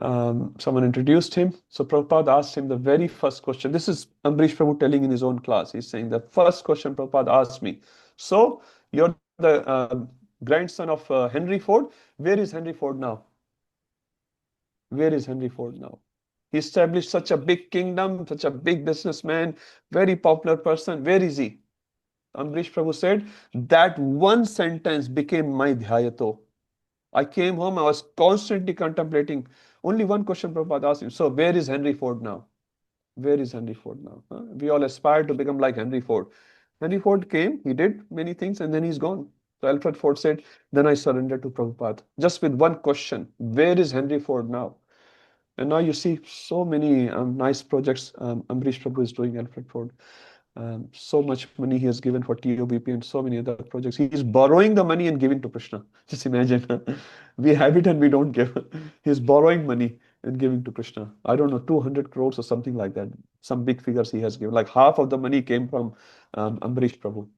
Someone introduced him. So Prabhupada asked him the very first question. This is Amrish Prabhu telling in his own class. He's saying the first question Prabhupada asked me. So you're the grandson of Henry Ford. Where is Henry Ford now? Where is Henry Ford now? He established such a big kingdom, such a big businessman, very popular person. Where is he? Amrish Prabhu said, that one sentence became my dhyayato. I came home, I was constantly contemplating. Only one question Prabhupada asked him. So where is Henry Ford now? Where is Henry Ford now? We all aspire to become like Henry Ford. Henry Ford came, he did many things, and then he's gone. So Alfred Ford said, then I surrendered to Prabhupada. Just with one question, where is Henry Ford now? And now you see so many nice projects Amrish Prabhu is doing, Alfred Ford. So much money he has given for TOBP and so many other projects. He is borrowing the money and giving to Krishna. Just imagine. We have it and we don't give. He is borrowing money and giving to Krishna. I don't know, 200 crores or something like that. Some big figures he has given. Like half of the money came from Amrish Prabhu.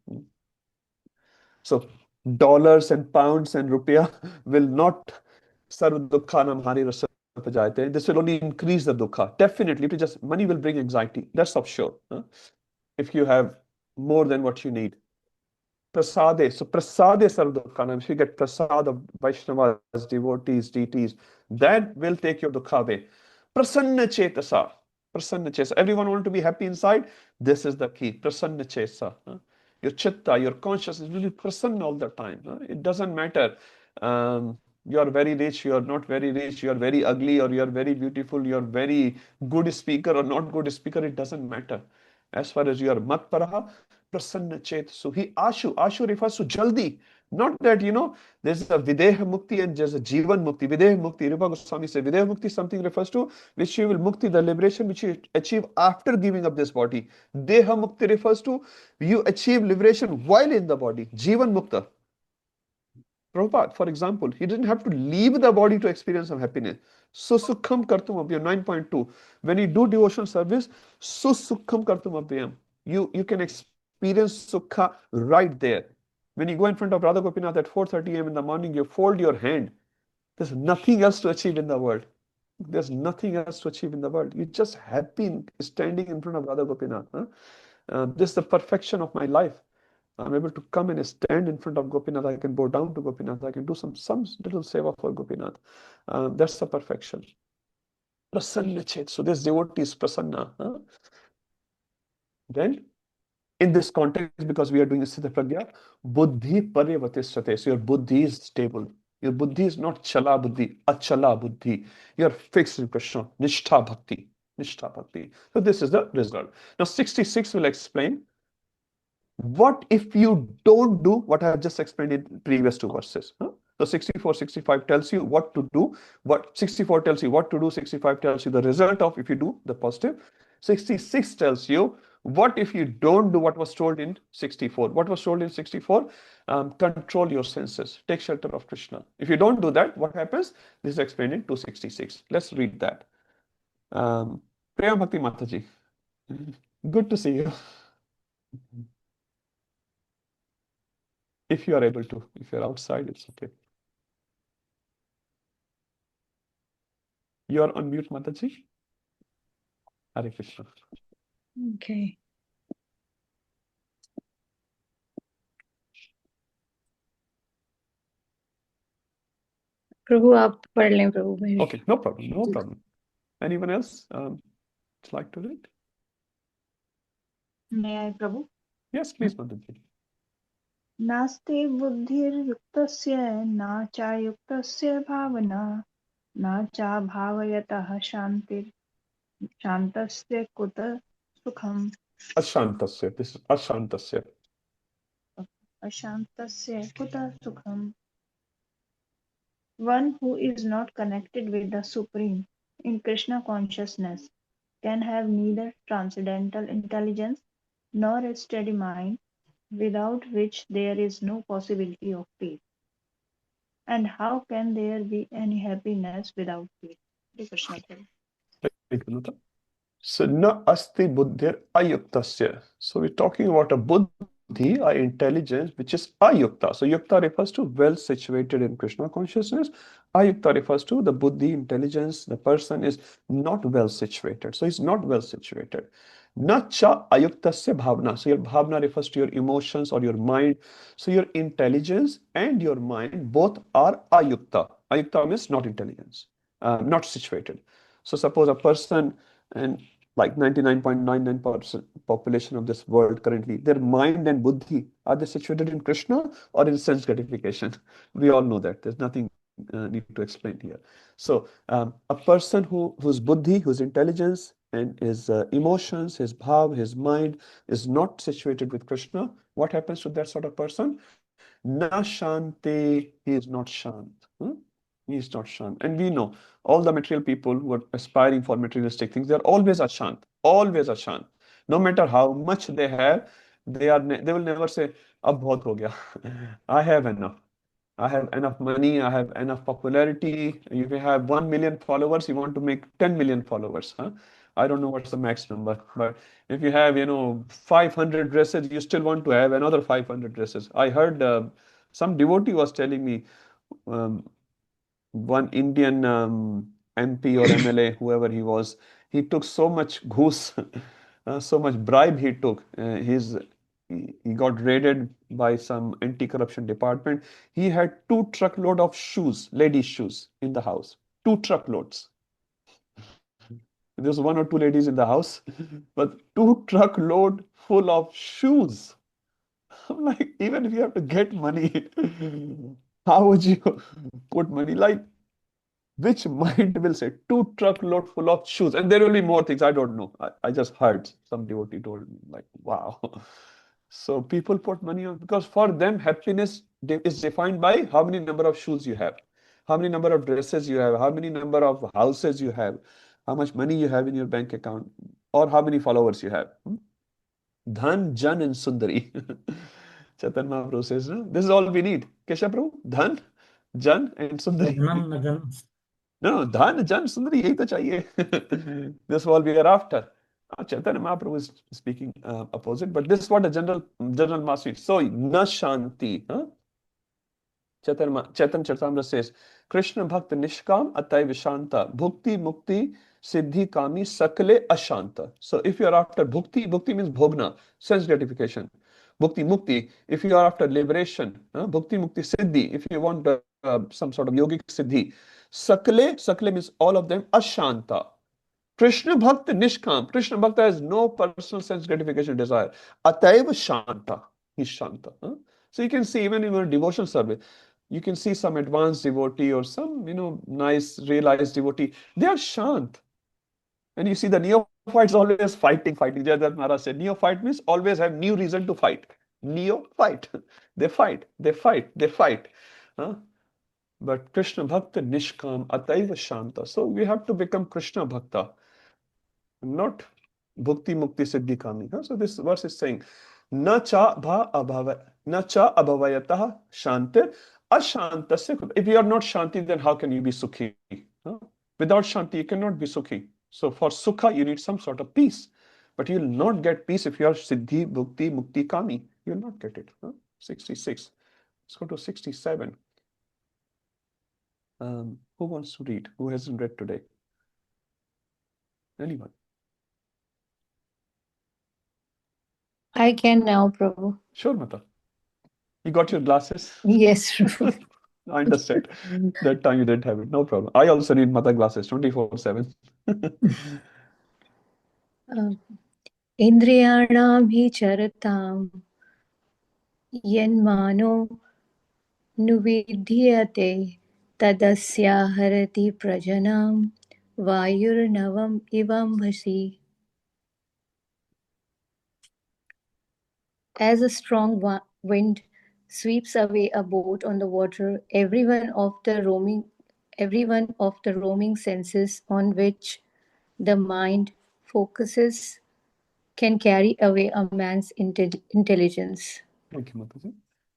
So dollars and pounds and rupiah will not sarv dukkhanam hari rasa pajayate. This will only increase the dukkha. Definitely, money will bring anxiety. That's for sure. If you have more than what you need. Prasade. So prasade sarv dukkhanam. If you get prasad of Vaishnavas, devotees, deities, that will take your dukkha away. Prasanna chetasa. Prasanna Chesa. Everyone want to be happy inside. This is the key. Prasanna Chesa. Your chitta, your consciousness will be prasanna all the time. It doesn't matter. You are very rich, you are not very rich, you are very ugly, or you are very beautiful, you are very good speaker or not good speaker. It doesn't matter. As far as you are mat paraha, prasanna chet. So he ashu refers to jaldi. Not that, there's a videha mukti and there's a jivan mukti. Videha mukti, Rupa Goswami said, videha mukti something refers to which you will mukti, the liberation which you achieve after giving up this body. Deha mukti refers to you achieve liberation while in the body. Jivan mukta. Prabhupada, for example, he didn't have to leave the body to experience some happiness. Susukham kartum abhyam, 9.2. When you do devotional service, susukham kartum abhyam. You can experience sukha right there. When you go in front of Radha Gopinath at 4:30 a.m. in the morning, you fold your hand. There's nothing else to achieve in the world. There's nothing else to achieve in the world. You're just happy standing in front of Radha Gopinath. This is the perfection of my life. I'm able to come and stand in front of Gopinath. I can bow down to Gopinath. I can do some little seva for Gopinath. That's the perfection. Prasanna Chet. So this devotee is prasanna. Then, in this context, because we are doing Siddha Pragya, buddhi paryavatishate. So your buddhi is stable. Your buddhi is not chala buddhi, achala buddhi. You are fixed in Krishna. Nishtha bhakti. Nishtha bhakti. So this is the result. Now 66 will explain what if you don't do what I have just explained in previous two verses. So 64, 65 tells you what to do. What 64 tells you what to do. 65 tells you the result of if you do the positive. 66 tells you what if you don't do what was told in 64. What was told in 64? Control your senses. Take shelter of Krishna. If you don't do that, what happens? This is explained in 266. Let's read that. Priya Bhakti Mataji. Good to see you. If you are able to. If you're outside, it's okay. You are on mute, Mataji. Hare Krishna. Okay. प्रभु आप पढ़ लें प्रभु मेरे Okay, no problem, no problem. Anyone else like to read? May I, Prabhu? Yes, please, Mataji. नास्ति बुद्धिर्युक्तस्य न चायुक्तस्य भावना न चाभावयतः शान्तस्य कुत सुखम् Ashantasya. This is Ashantasya. अशान्तस्य कुत सुखम्. One who is not connected with the Supreme in Krishna consciousness can have neither transcendental intelligence nor a steady mind, without which there is no possibility of peace. And how can there be any happiness without peace? Hare Krishna. Prabhu. So na asti buddhir ayuktasya. So we're talking about a buddhi, a intelligence, which is ayukta. So yukta refers to well situated in Krishna consciousness. Ayukta refers to the buddhi, intelligence. The person is not well situated. So he's not well situated. Na cha ayuktasya bhavna. So your bhavna refers to your emotions or your mind. So your intelligence and your mind both are ayukta. Ayukta means not intelligence, not situated. So suppose a person, and like 99.99% population of this world currently, their mind and buddhi, are they situated in Krishna or in sense gratification? We all know that. There's nothing need to explain here. So a person whose buddhi, whose intelligence and his emotions, his bhav, his mind is not situated with Krishna, what happens to that sort of person? Na shante, he is not shant. He is not shant. And we know all the material people who are aspiring for materialistic things, they're always ashant, always ashant. No matter how much they have, they will never say, ab bahut ho gaya. I have enough. I have enough money, I have enough popularity. If you have 1 million followers, you want to make 10 million followers. I don't know what's the max number, but if you have, 500 dresses, you still want to have another 500 dresses. I heard some devotee was telling me, um, one Indian MP or MLA, whoever he was, he took so much goose, so much bribe he took. He got raided by some anti-corruption department. He had 2 truckload of shoes, ladies' shoes, in the house. 2 truckloads. There's one or two ladies in the house, but 2 truckload full of shoes. I'm like, even if you have to get money, how would you put money? Like, which mind will say 2 truckload full of shoes? And there will be more things. I don't know. I just heard some devotee told me, like, wow. So people put money on because for them happiness is defined by how many number of shoes you have, how many number of dresses you have, how many number of houses you have, how much money you have in your bank account, or how many followers you have. Dhan, Jan, and Sundari. Chaitan Mahaprabhu says, no, this is all we need. Kesha Prabhu, Dhan, Jan, and Sundari. No, Dhan, Jan, Sundari, yahi to chahiye. This is all we are after. Chaitanya Mahaprabhu is speaking opposite, but this is what a general master is. So, na shanti. Chaitanya Charitamrita says, Krishna Bhakta Nishkam Atay Vishanta Bhukti Mukti Siddhi Kami Sakale Ashanta. So if you are after Bhukti, Bhukti means Bhogna, sense gratification. Bhukti Mukti, if you are after liberation, Bhukti Mukti Siddhi, if you want some sort of yogic Siddhi. Sakale means all of them, Ashanta. Krishna Bhakta Nishkam. Krishna Bhakta has no personal sense gratification desire. Ataiva Shanta. He's Shanta. So you can see even in a devotional service, you can see some advanced devotee or some, nice realized devotee. They are shant. And you see the neophytes always fighting. Jagannath Maharaj said, neophyte means always have new reason to fight. Neophyte. They fight. But Krishna Bhakta Nishkam Ataiva Shanta. So we have to become Krishna Bhakta, not Bhukti Mukti Siddhi Kami. So this verse is saying, Na cha abhavayatah shantir ashantasya. If you are not shanti, then how can you be sukhi? Without shanti, you cannot be sukhi. So for sukha, you need some sort of peace. But you will not get peace if you are siddhi, bhukti, mukti, kami. You will not get it. 66. Let's go to 67. Who wants to read? Who hasn't read today? Anyone? I can now, Prabhu. Sure, Mata. You got your glasses? Yes, Prabhu. I understand. That time you didn't have it. No problem. I also need Mata glasses 24/7. Indriyanam hi charatam yanmano nuvidhyate tadasya harati prajanam vayurnavam ivam bhasi. As a strong wind sweeps away a boat on the water, everyone of the roaming senses on which the mind focuses can carry away a man's intelligence. Thank you, Mataji.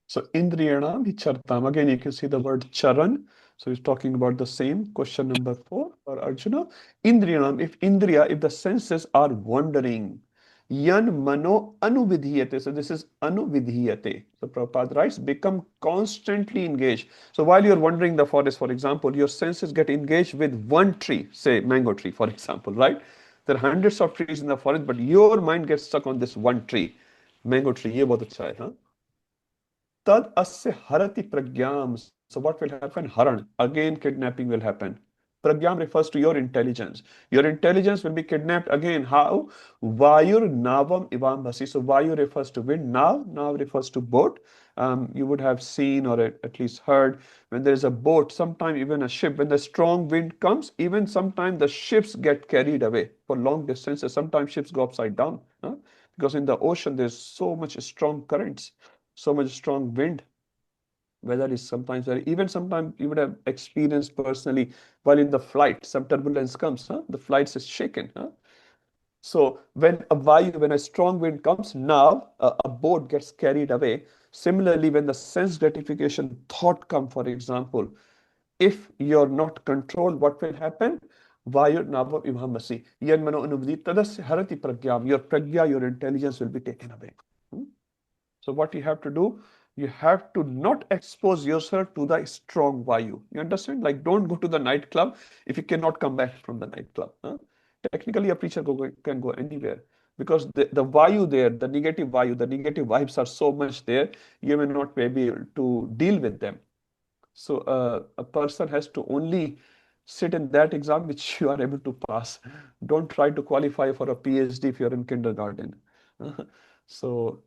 So Indriyana Vichartam. Again, you can see the word charan. So he's talking about the same. Question number 4 for Arjuna. Indriyanam, if the senses are wandering, yan mano anuvidhiyate. So this is anuvidhiyate. So Prabhupada writes, become constantly engaged. So while you're wandering the forest, for example, your senses get engaged with one tree, say mango tree, for example, right? There are hundreds of trees in the forest, but your mind gets stuck on this one tree. Mango tree, ye bahut acha hai, Tad asya harati pragyam. So what will happen? Haran. Again, kidnapping will happen. Pragyam refers to your intelligence. Your intelligence will be kidnapped again. How? Vayur navam ivam bhasi. So Vayu refers to wind. Now refers to boat. You would have seen or at least heard when there is a boat, sometime even a ship, when the strong wind comes, even sometimes the ships get carried away for long distances. Sometimes ships go upside down, because in the ocean there's so much strong currents, so much strong wind. Weather is sometimes very, even sometimes you would have experienced personally while in the flight, some turbulence comes, the flight is shaken. So when a strong wind comes, now a boat gets carried away. Similarly, when the sense gratification thought come, for example, if you're not controlled, what will happen? Vayu nava imhamasi. Yan mano anuvdi tadas harati pragyam. Your pragya, your intelligence will be taken away. So what you have to do, you have to not expose yourself to the strong Vayu. You understand? Like, don't go to the nightclub if you cannot come back from the nightclub. Technically, a preacher can go anywhere because the Vayu there, the negative Vayu, the negative vibes are so much there, you may not be able to deal with them. So a person has to only sit in that exam which you are able to pass. Don't try to qualify for a PhD if you're in kindergarten. So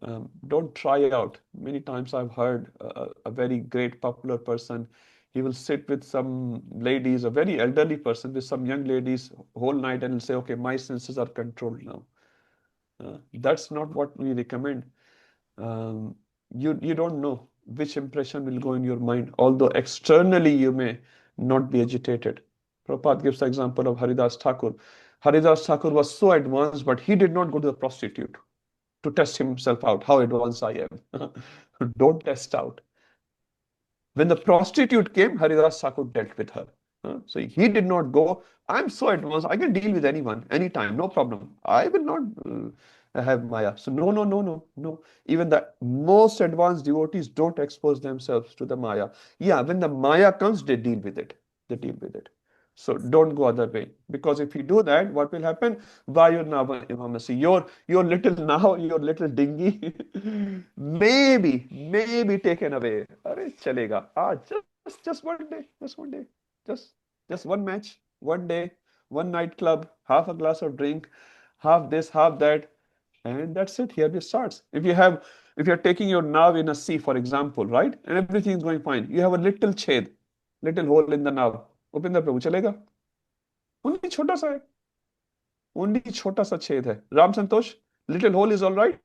don't try out. Many times I've heard a very great popular person, he will sit with some ladies, a very elderly person with some young ladies whole night and will say, okay, my senses are controlled now. That's not what we recommend. You don't know which impression will go in your mind, although externally you may not be agitated. Prabhupada gives the example of Haridas Thakur. Haridas Thakur was so advanced, but he did not go to the prostitute to test himself out, how advanced I am. Don't test out. When the prostitute came, Haridas Thakur dealt with her. So he did not go, I'm so advanced, I can deal with anyone, anytime, no problem. I will not have Maya. So no, no, no, no, no. Even the most advanced devotees don't expose themselves to the Maya. Yeah, when the Maya comes, they deal with it. They deal with it. So don't go other way. Because if you do that, what will happen? Vayur Nava Imamasi. Your little now, your little dinghy, maybe taken away. Arey, chalega. Just one day, just one day. Just one match, one day, one nightclub, half a glass of drink, half this, half that, and that's it. Here it starts. If you're taking your nav in a sea, for example, right, and everything is going fine, you have a little ched, little hole in the nav. Upinder Prabhu, चलेगा? Only छोटा सा है. Only छोटा सा छेद है. Ram Santosh, little hole is all right.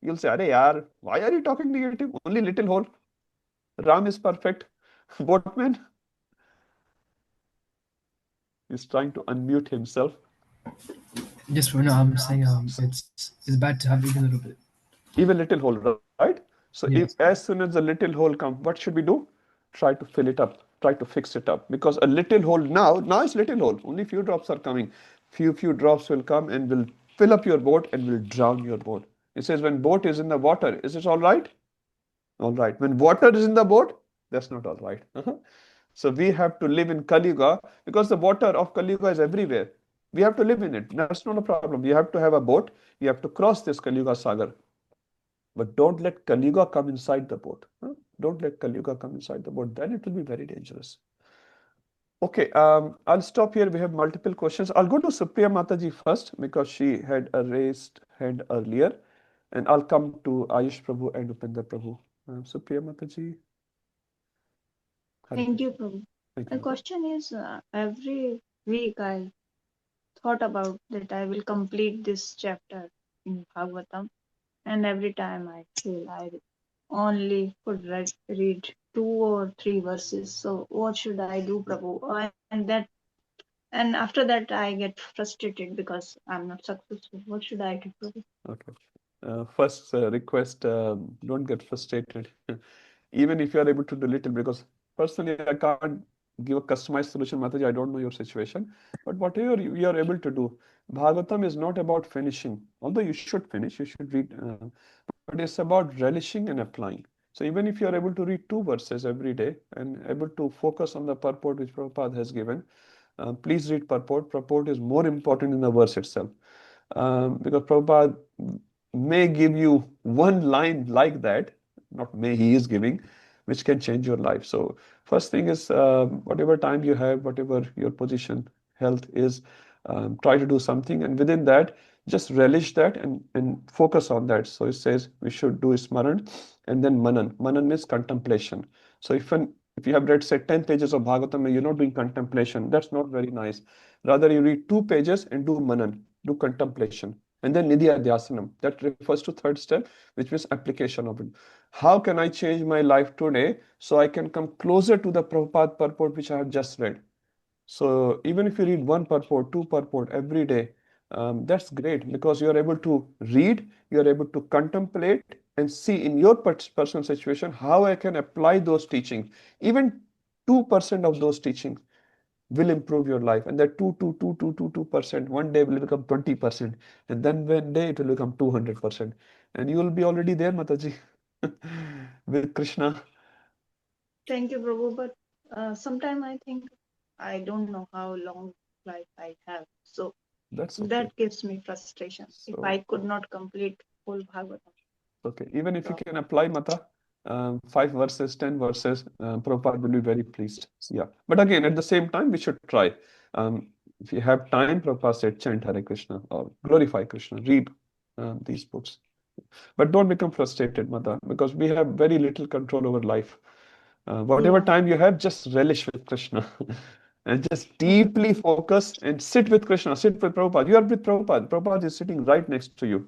You'll say, अरे यार, why are you talking negative? Only little hole. Ram is perfect. Boatman is trying to unmute himself. Just for now, I'm saying it's bad to have even a little bit. Even little hole, right? So Yes. if, as soon as the little hole comes, what should we do? Try to fill it up. Try to fix it up. Because a little hole now it's little hole. Only few drops are coming. Few drops will come and will fill up your boat and will drown your boat. It says when boat is in the water, is it all right? All right. When water is in the boat, that's not all right. So we have to live in Kali Yuga because the water of Kali Yuga is everywhere. We have to live in it. That's not a problem. We have to have a boat. We have to cross this Kali Yuga Sagar. But don't let Kali Yuga come inside the boat. Don't let Kali Yuga come inside the boat. Then it will be very dangerous. Okay, I'll stop here. We have multiple questions. I'll go to Supriya Mataji first because she had a raised hand earlier. And I'll come to Ayush Prabhu and Upendra Prabhu. Supriya Mataji. Thank you, Prabhu. Thank My you. question is, every week I thought about that I will complete this chapter in Bhagavatam, and every time I feel I only could read 2 or 3 verses. So what should I do, Prabhu? And after that I get frustrated because I'm not successful. What should I do, Prabhu? Okay. First request, don't get frustrated. Even if you are able to do little, because personally I can't give a customized solution, Mataji, I don't know your situation. But whatever you are able to do, Bhagavatam is not about finishing. Although you should finish, you should read, but it's about relishing and applying. So even if you are able to read 2 verses every day and able to focus on the purport which Prabhupada has given, please read purport. Purport is more important than the verse itself. Because Prabhupada may give you one line like that, not may, he is giving, which can change your life. So first thing is, whatever time you have, whatever your position, health is, try to do something, and within that, just relish that and focus on that. So it says we should do Smaran and then Manan. Manan means contemplation. So if you have read, say, 10 pages of Bhagavatam and you're not doing contemplation, that's not very nice. Rather, you read 2 pages and do Manan, do contemplation. And then Nidhi Adhyasanam, that refers to third step, which means application of it. How can I change my life today so I can come closer to the Prabhupada purport which I have just read? So even if you read 1 purport, 2 purport every day, that's great because you are able to read, you are able to contemplate and see in your personal situation how I can apply those teachings. Even 2% of those teachings will improve your life, and that 2% one day will become 20%, and then one day it will become 200%, and you will be already there, Mataji, with Krishna. Thank you, Prabhu. But sometimes I think I don't know how long life I have. So That's okay. that gives me frustration. If So I could not complete full Bhagavatam. okay, even if you can apply, Mata, 5 verses, 10 verses, Prabhupada will be very pleased. Yeah. But again, at the same time, we should try. If you have time, Prabhupada said, chant Hare Krishna or glorify Krishna, read these books. But don't become frustrated, Mata, because we have very little control over life. Whatever Yeah. time you have, just relish with Krishna. And just deeply focus and sit with Krishna, sit with Prabhupada. You are with Prabhupada. Prabhupada is sitting right next to you.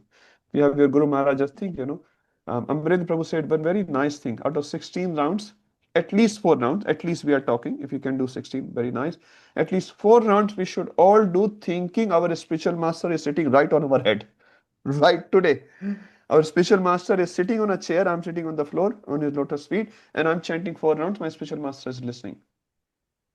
You have your Guru Maharaj. Just think, Amrendra Prabhu said one very nice thing. Out of 16 rounds, at least 4 rounds, at least we are talking. If you can do 16, very nice. At least 4 rounds we should all do thinking our spiritual master is sitting right on our head. Right today. Our spiritual master is sitting on a chair. I'm sitting on the floor on his lotus feet, and I'm chanting 4 rounds. My spiritual master is listening.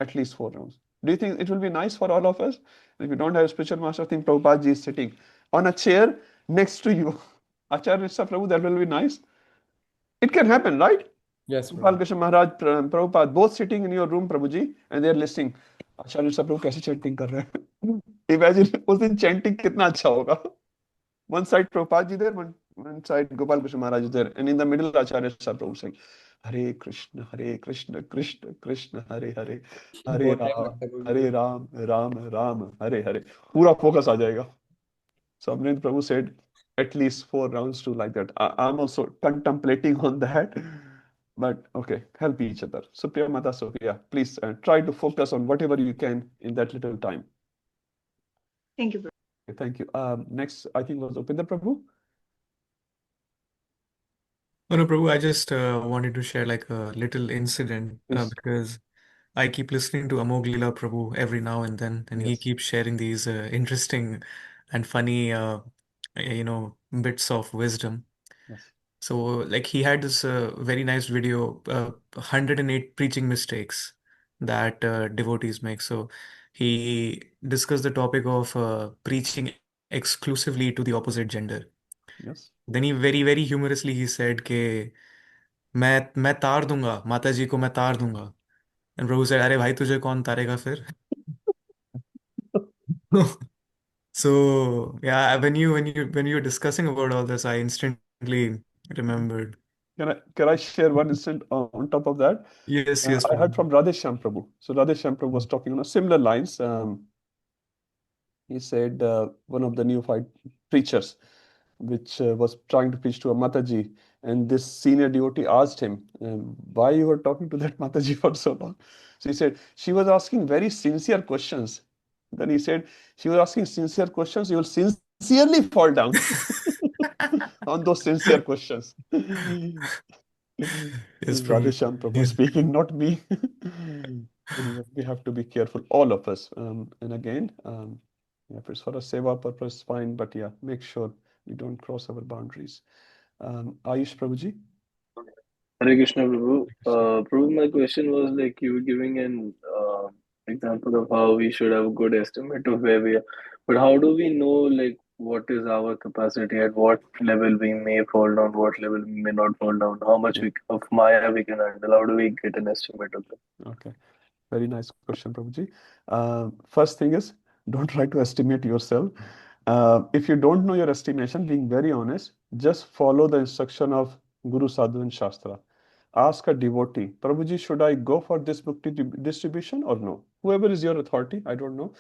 At least 4 rounds. Do you think it will be nice for all of us? If you don't have a spiritual master, think Prabhupada ji is sitting on a chair next to you. Acharya Prabhu, that will be nice. It can happen, right? Yes, Gopal Prabhu. Krishna Maharaj, Prabhupada, both sitting in your room, Prabhuji, and they are listening. Acharya Prabhu कैसे chanting कर रहे हैं? Imagine उस दिन chanting कितना अच्छा होगा. One side Prabhupada ji there, one side Gopal Krishna Maharaj is there, and in the middle Acharya Prabhu saying, Hare Krishna, Krishna Krishna, Hare Hare, बहुत टाइम लगता है प्रभु जी Hare को। Ram, Ram, Hare Hare. पूरा focus आ जाएगा. So Amrendra Prabhu said, at least 4 rounds to like that. I'm also contemplating on that. But okay, help each other. Supriya Mata Supriya, please try to focus on whatever you can in that little time. Thank you, Prabhu. Okay, thank you. Next, I think was Upendra Prabhu. Oh, no, Prabhu, I just wanted to share like a little incident Yes. because I keep listening to Amog Leela Prabhu every now and then, and he Yes. keeps sharing these interesting and funny, bits of wisdom. Yes. So, like, he had this very nice video, 108 preaching mistakes that devotees make. So, he discussed the topic of preaching exclusively to the opposite gender. Yes. Then he very, very humorously he said कि मैं तार दूंगा माता जी को मैं तार दूंगा. And Prabhu said, अरे भाई तुझे कौन तारेगा फिर? So yeah, when you were discussing about all this, I instantly remembered. Can I share one incident on top of that? Yes, yes, I heard Prabhu. from Radheshyam Prabhu. So Radheshyam Prabhu was talking on a similar lines. He said one of the neophyte preachers, which was trying to preach to a Mataji, and this senior devotee asked him, why you were talking to that Mataji for so long? So he said, she was asking very sincere questions. Then he said, she was asking sincere questions, you will sincerely fall down on those sincere questions. Yes, This is Prabhu. Radheshyam Prabhu Yeah. speaking, not me. Anyway, we have to be careful, all of us. And again, if it's for a seva purpose, fine, but yeah, make sure we don't cross our boundaries. Ayush Prabhuji? Hare Krishna, Prabhu. Krishna. Prabhu, my question was like you were giving an example of how we should have a good estimate of where we are. But how do we know like what is our capacity, at what level we may fall down, what level we may not fall down, how much Yeah. of Maya we can handle? How do we get an estimate of that? Okay. Very nice question, Prabhuji. First thing is, don't try to estimate yourself. If you don't know your estimation, being very honest, just follow the instruction of Guru Sadhu and Shastra. Ask a devotee, Prabhuji, should I go for this book distribution or no? Whoever is your authority, I don't know.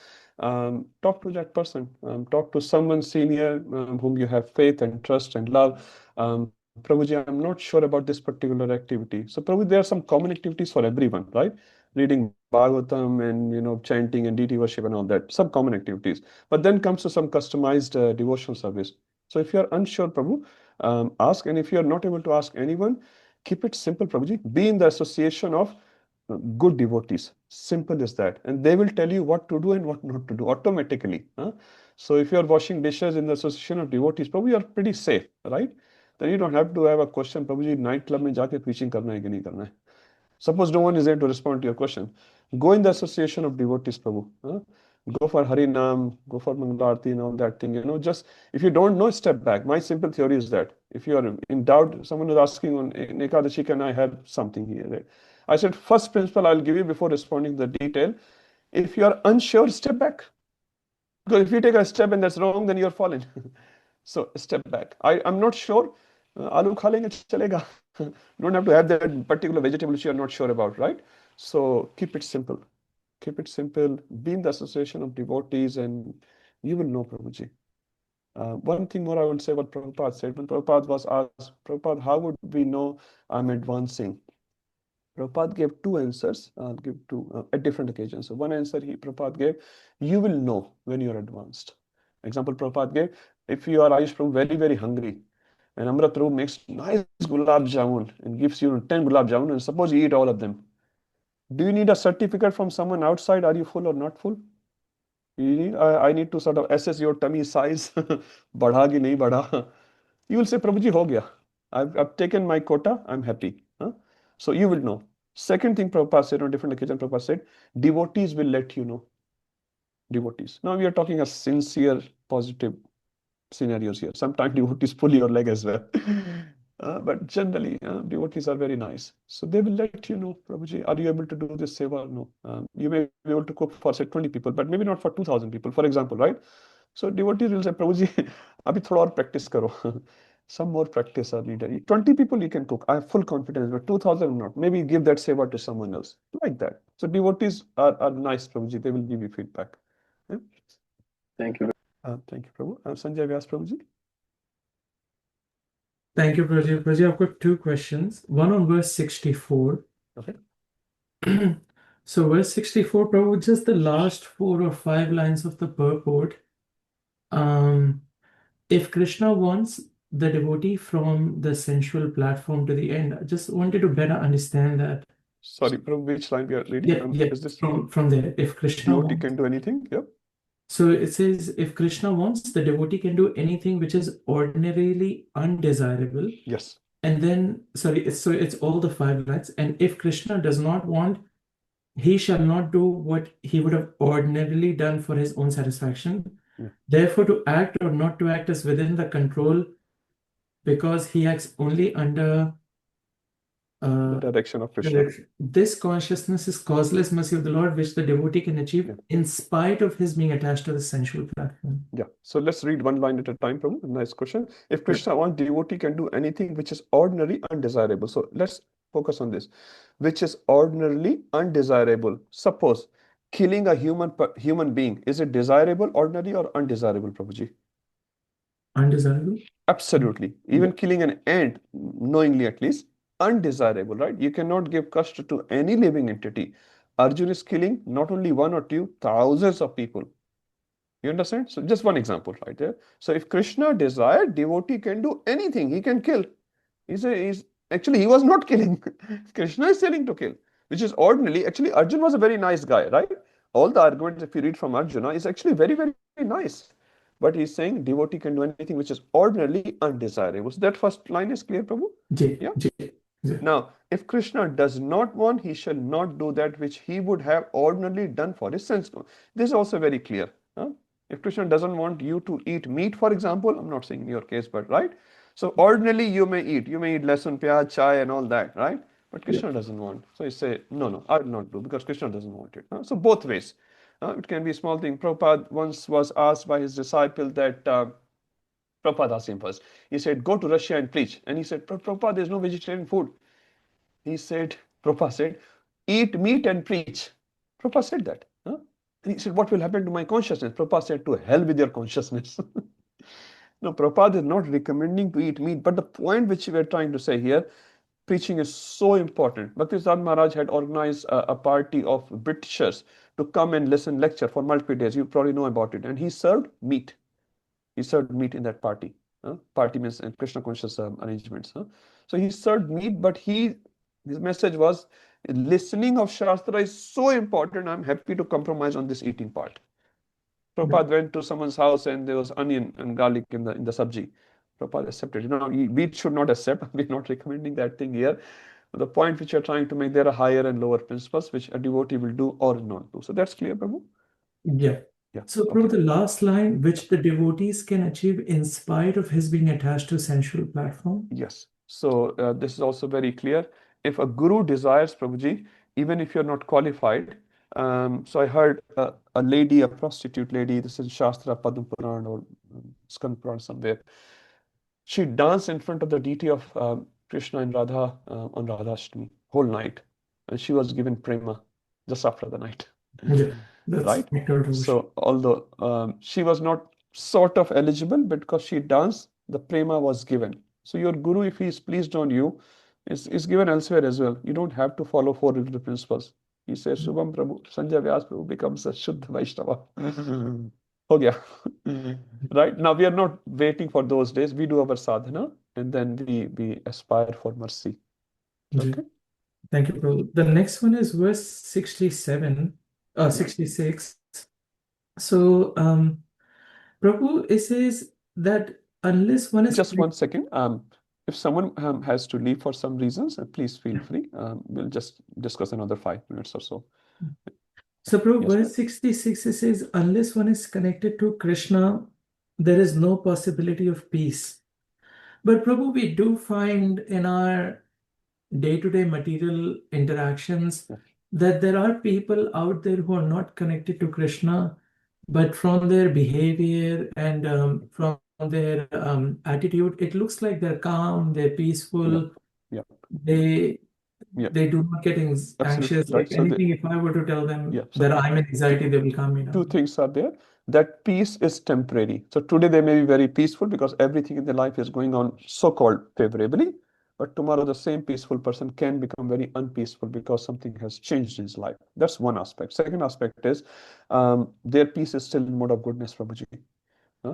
Talk to that person. Talk to someone senior whom you have faith and trust and love. Prabhuji, I'm not sure about this particular activity. So, Prabhuji, there are some common activities for everyone, right? Reading Bhagavatam and chanting and deity worship and all that. Some common activities. But then comes to some customized devotional service. So, if you are unsure, Prabhu, ask. And if you are not able to ask anyone, keep it simple, Prabhuji. Be in the association of good devotees. Simple as that. And they will tell you what to do and what not to do automatically. So if you are washing dishes in the association of devotees, Prabhu, you are pretty safe, right? Then you don't have to have a question, Prabhuji, night club mein jaake preaching karna hai ki nahi karna hai. Suppose no one is there to respond to your question. Go in the association of devotees, Prabhu. Go for Hari Nam, go for Mangalarti and all that thing. Just if you don't know, step back. My simple theory is that if you are in doubt, someone is asking on Ekadashi, can I have something here? Right? I said, first principle I'll give you before responding to the detail. If you are unsure, step back. Because if you take a step and that's wrong, then you're falling. So step back. I'm not sure. Aloo kha lenge, chalega. Don't have to have that particular vegetable which you are not sure about, right? So keep it simple. Keep it simple. Be in the association of devotees, and you will know Prabhuji. One thing more I will say what Prabhupada said. When Prabhupada was asked, Prabhupada, how would we know I'm advancing? Prabhupada gave two answers. I'll give two at different occasions. So one answer Prabhupada gave, you will know when you're advanced. Example Prabhupada gave, if you are Ayush Prabhu very hungry, and Amrit Prabhu makes nice gulab jamun and gives you 10 gulab jamun, and suppose you eat all of them. Do you need a certificate from someone outside? Are you full or not full? I need to sort of assess your tummy size. Badha ki nahi badha. You will say, Prabhuji, ho gaya. I've taken my quota. I'm happy. Huh? So you will know. Second thing Prabhupada said on different occasions, Prabhupada said, devotees will let you know. Devotees. Now we are talking a sincere, positive scenarios here. Sometimes devotees pull your leg as well. But generally, devotees are very nice. So they will let you know, Prabhuji, are you able to do this seva or no? You may be able to cook for, say, 20 people, but maybe not for 2,000 people, for example, right? So devotees will say, Prabhuji, abhi thoda aur practice karo. Some more practice are needed. 20 people you can cook. I have full confidence, but 2,000 not. Maybe give that seva to someone else. Like that. So devotees are nice, Prabhuji. They will give you feedback. Yeah? Thank you. Thank you, Prabhu. Sanjay Vyas, Prabhuji. Thank you, Prabhuji. Prabhuji, I've got two questions. One on verse 64. Okay. So verse 64, Prabhu, just the last 4 or 5 lines of the purport. If Krishna wants the devotee from the sensual platform to the end, I just wanted to better understand that. Sorry, from which line we are reading? Yeah, Is this from there. If Krishna devotee wants. can do anything? Yep. So it says, if Krishna wants, the devotee can do anything which is ordinarily undesirable. Yes. And then, it's all the 5 lines. And if Krishna does not want, he shall not do what he would have ordinarily done for his own satisfaction. Yeah. Therefore, to act or not to act is within the control, because he acts only under The direction of Krishna. this consciousness is causeless mercy of the Lord, which the devotee can achieve in spite of his being attached to the sensual platform. Yeah. So let's read one line at a time, Prabhu. Nice question. If Krishna wants, devotee can do anything which is ordinary, undesirable. So let's focus on this. Which is ordinarily undesirable. Suppose killing a human being, is it desirable, ordinary, or undesirable, Prabhuji? Undesirable? Absolutely. Even killing an ant, knowingly at least, undesirable, right? You cannot give kashta to any living entity. Arjun is killing not only one or two, thousands of people. You understand? So just one example right there. So if Krishna desired, devotee can do anything. He can kill. Actually, he was not killing. Krishna is telling to kill, which is ordinarily. Actually, Arjun was a very nice guy, right? All the arguments, if you read from Arjuna, is actually very nice. But he's saying devotee can do anything which is ordinarily undesirable. So that first line is clear, Prabhu? Yeah. Now, if Krishna does not want, he shall not do that which he would have ordinarily done for his sense. This is also very clear. If Krishna doesn't want you to eat meat, for example, I'm not saying in your case, but right? So ordinarily you may eat lasun, pyaj, chai and all that, right? But Krishna doesn't want. So you say, no, I will not do because Krishna doesn't want it. So both ways. It can be a small thing. Prabhupada once was asked by his disciple that, Prabhupada asked him first. He said, go to Russia and preach. And he said, Prabhupada, there's no vegetarian food. Prabhupada said, eat meat and preach. Prabhupada said that. And he said, what will happen to my consciousness? Prabhupada said, to hell with your consciousness. No, Prabhupada is not recommending to eat meat. But the point which we are trying to say here, preaching is so important. Bhaktisiddhanta Maharaj had organized a party of Britishers to come and listen lecture for multiple days. You probably know about it. And he served meat. He served meat in that party. Party means Krishna conscious arrangements. So he served meat, but his message was, listening of Shastra is so important, I'm happy to compromise on this eating part. Prabhupada went to someone's house and there was onion and garlic in the sabji. Prabhupada accepted. We should not accept. We're not recommending that thing here. The point which you're trying to make, there are higher and lower principles which a devotee will do or not do. So that's clear, Prabhu? Yeah. So, Prabhu, the last line, which the devotees can achieve in spite of his being attached to sensual platform. Yes. So this is also very clear. If a guru desires, Prabhuji, even if you're not qualified, so I heard a lady, a prostitute lady, this is Shastra, Padma Puran or Skand Puran somewhere. she danced in front of the deity of Krishna and Radha on Radhashtami whole night, and she was given prema just after the night. Yeah, that's Right? nectar devotion. So although she was not sort of eligible, but because she danced, the prema was given. So your guru, if he is pleased on you, is given elsewhere as well. You don't have to follow four religious principles. He says, Shubham Prabhu, Sanjay Vyas Prabhu becomes a Shuddha Vaishnava. Ho gaya. Right? Now we are not waiting for those days. We do our sadhana and then we aspire for mercy. Okay. Okay? Thank you, Prabhu. The next one is verse 66. So, Prabhu, it says that unless one is Just one second. If someone has to leave for some reasons, please feel free. We'll just discuss another 5 minutes or so. So, Prabhu, Yes, verse 66, it says, unless one is connected to Krishna, there is no possibility of peace. But, Prabhu, we do find in our day-to-day material interactions that there are people out there who are not connected to Krishna, but from their behavior and from their attitude, it looks like they're calm, they're peaceful, Yeah. they Yeah. they do not get anxious. Absolutely right. Like So anything, if I were to tell them yeah. So that I'm in anxiety, they will calm me two down. things are there. That peace is temporary. So today they may be very peaceful because everything in their life is going on so-called favorably. But tomorrow the same peaceful person can become very unpeaceful because something has changed in his life. That's one aspect. Second aspect is their peace is still in mode of goodness, Prabhuji.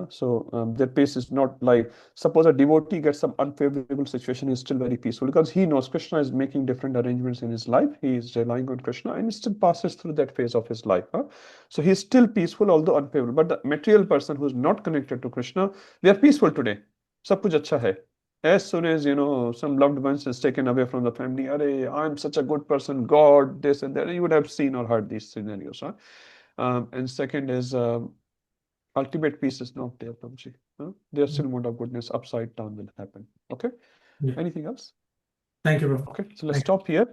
So their pace is not like, suppose a devotee gets some unfavorable situation, he's still very peaceful because he knows Krishna is making different arrangements in his life. He is relying on Krishna and he still passes through that phase of his life. So he's still peaceful, although unfavorable. But the material person who's not connected to Krishna, they are peaceful today. Sab kuch acha hai. As soon as, some loved ones is taken away from the family, I'm such a good person, God, this and that. You would have seen or heard these scenarios. And second is, ultimate peace is not there, Prabhuji. Their still mode of goodness, upside down will happen. Okay? Yeah. Anything else? Thank you, Prabhu. Okay, so let's Thank you. stop here.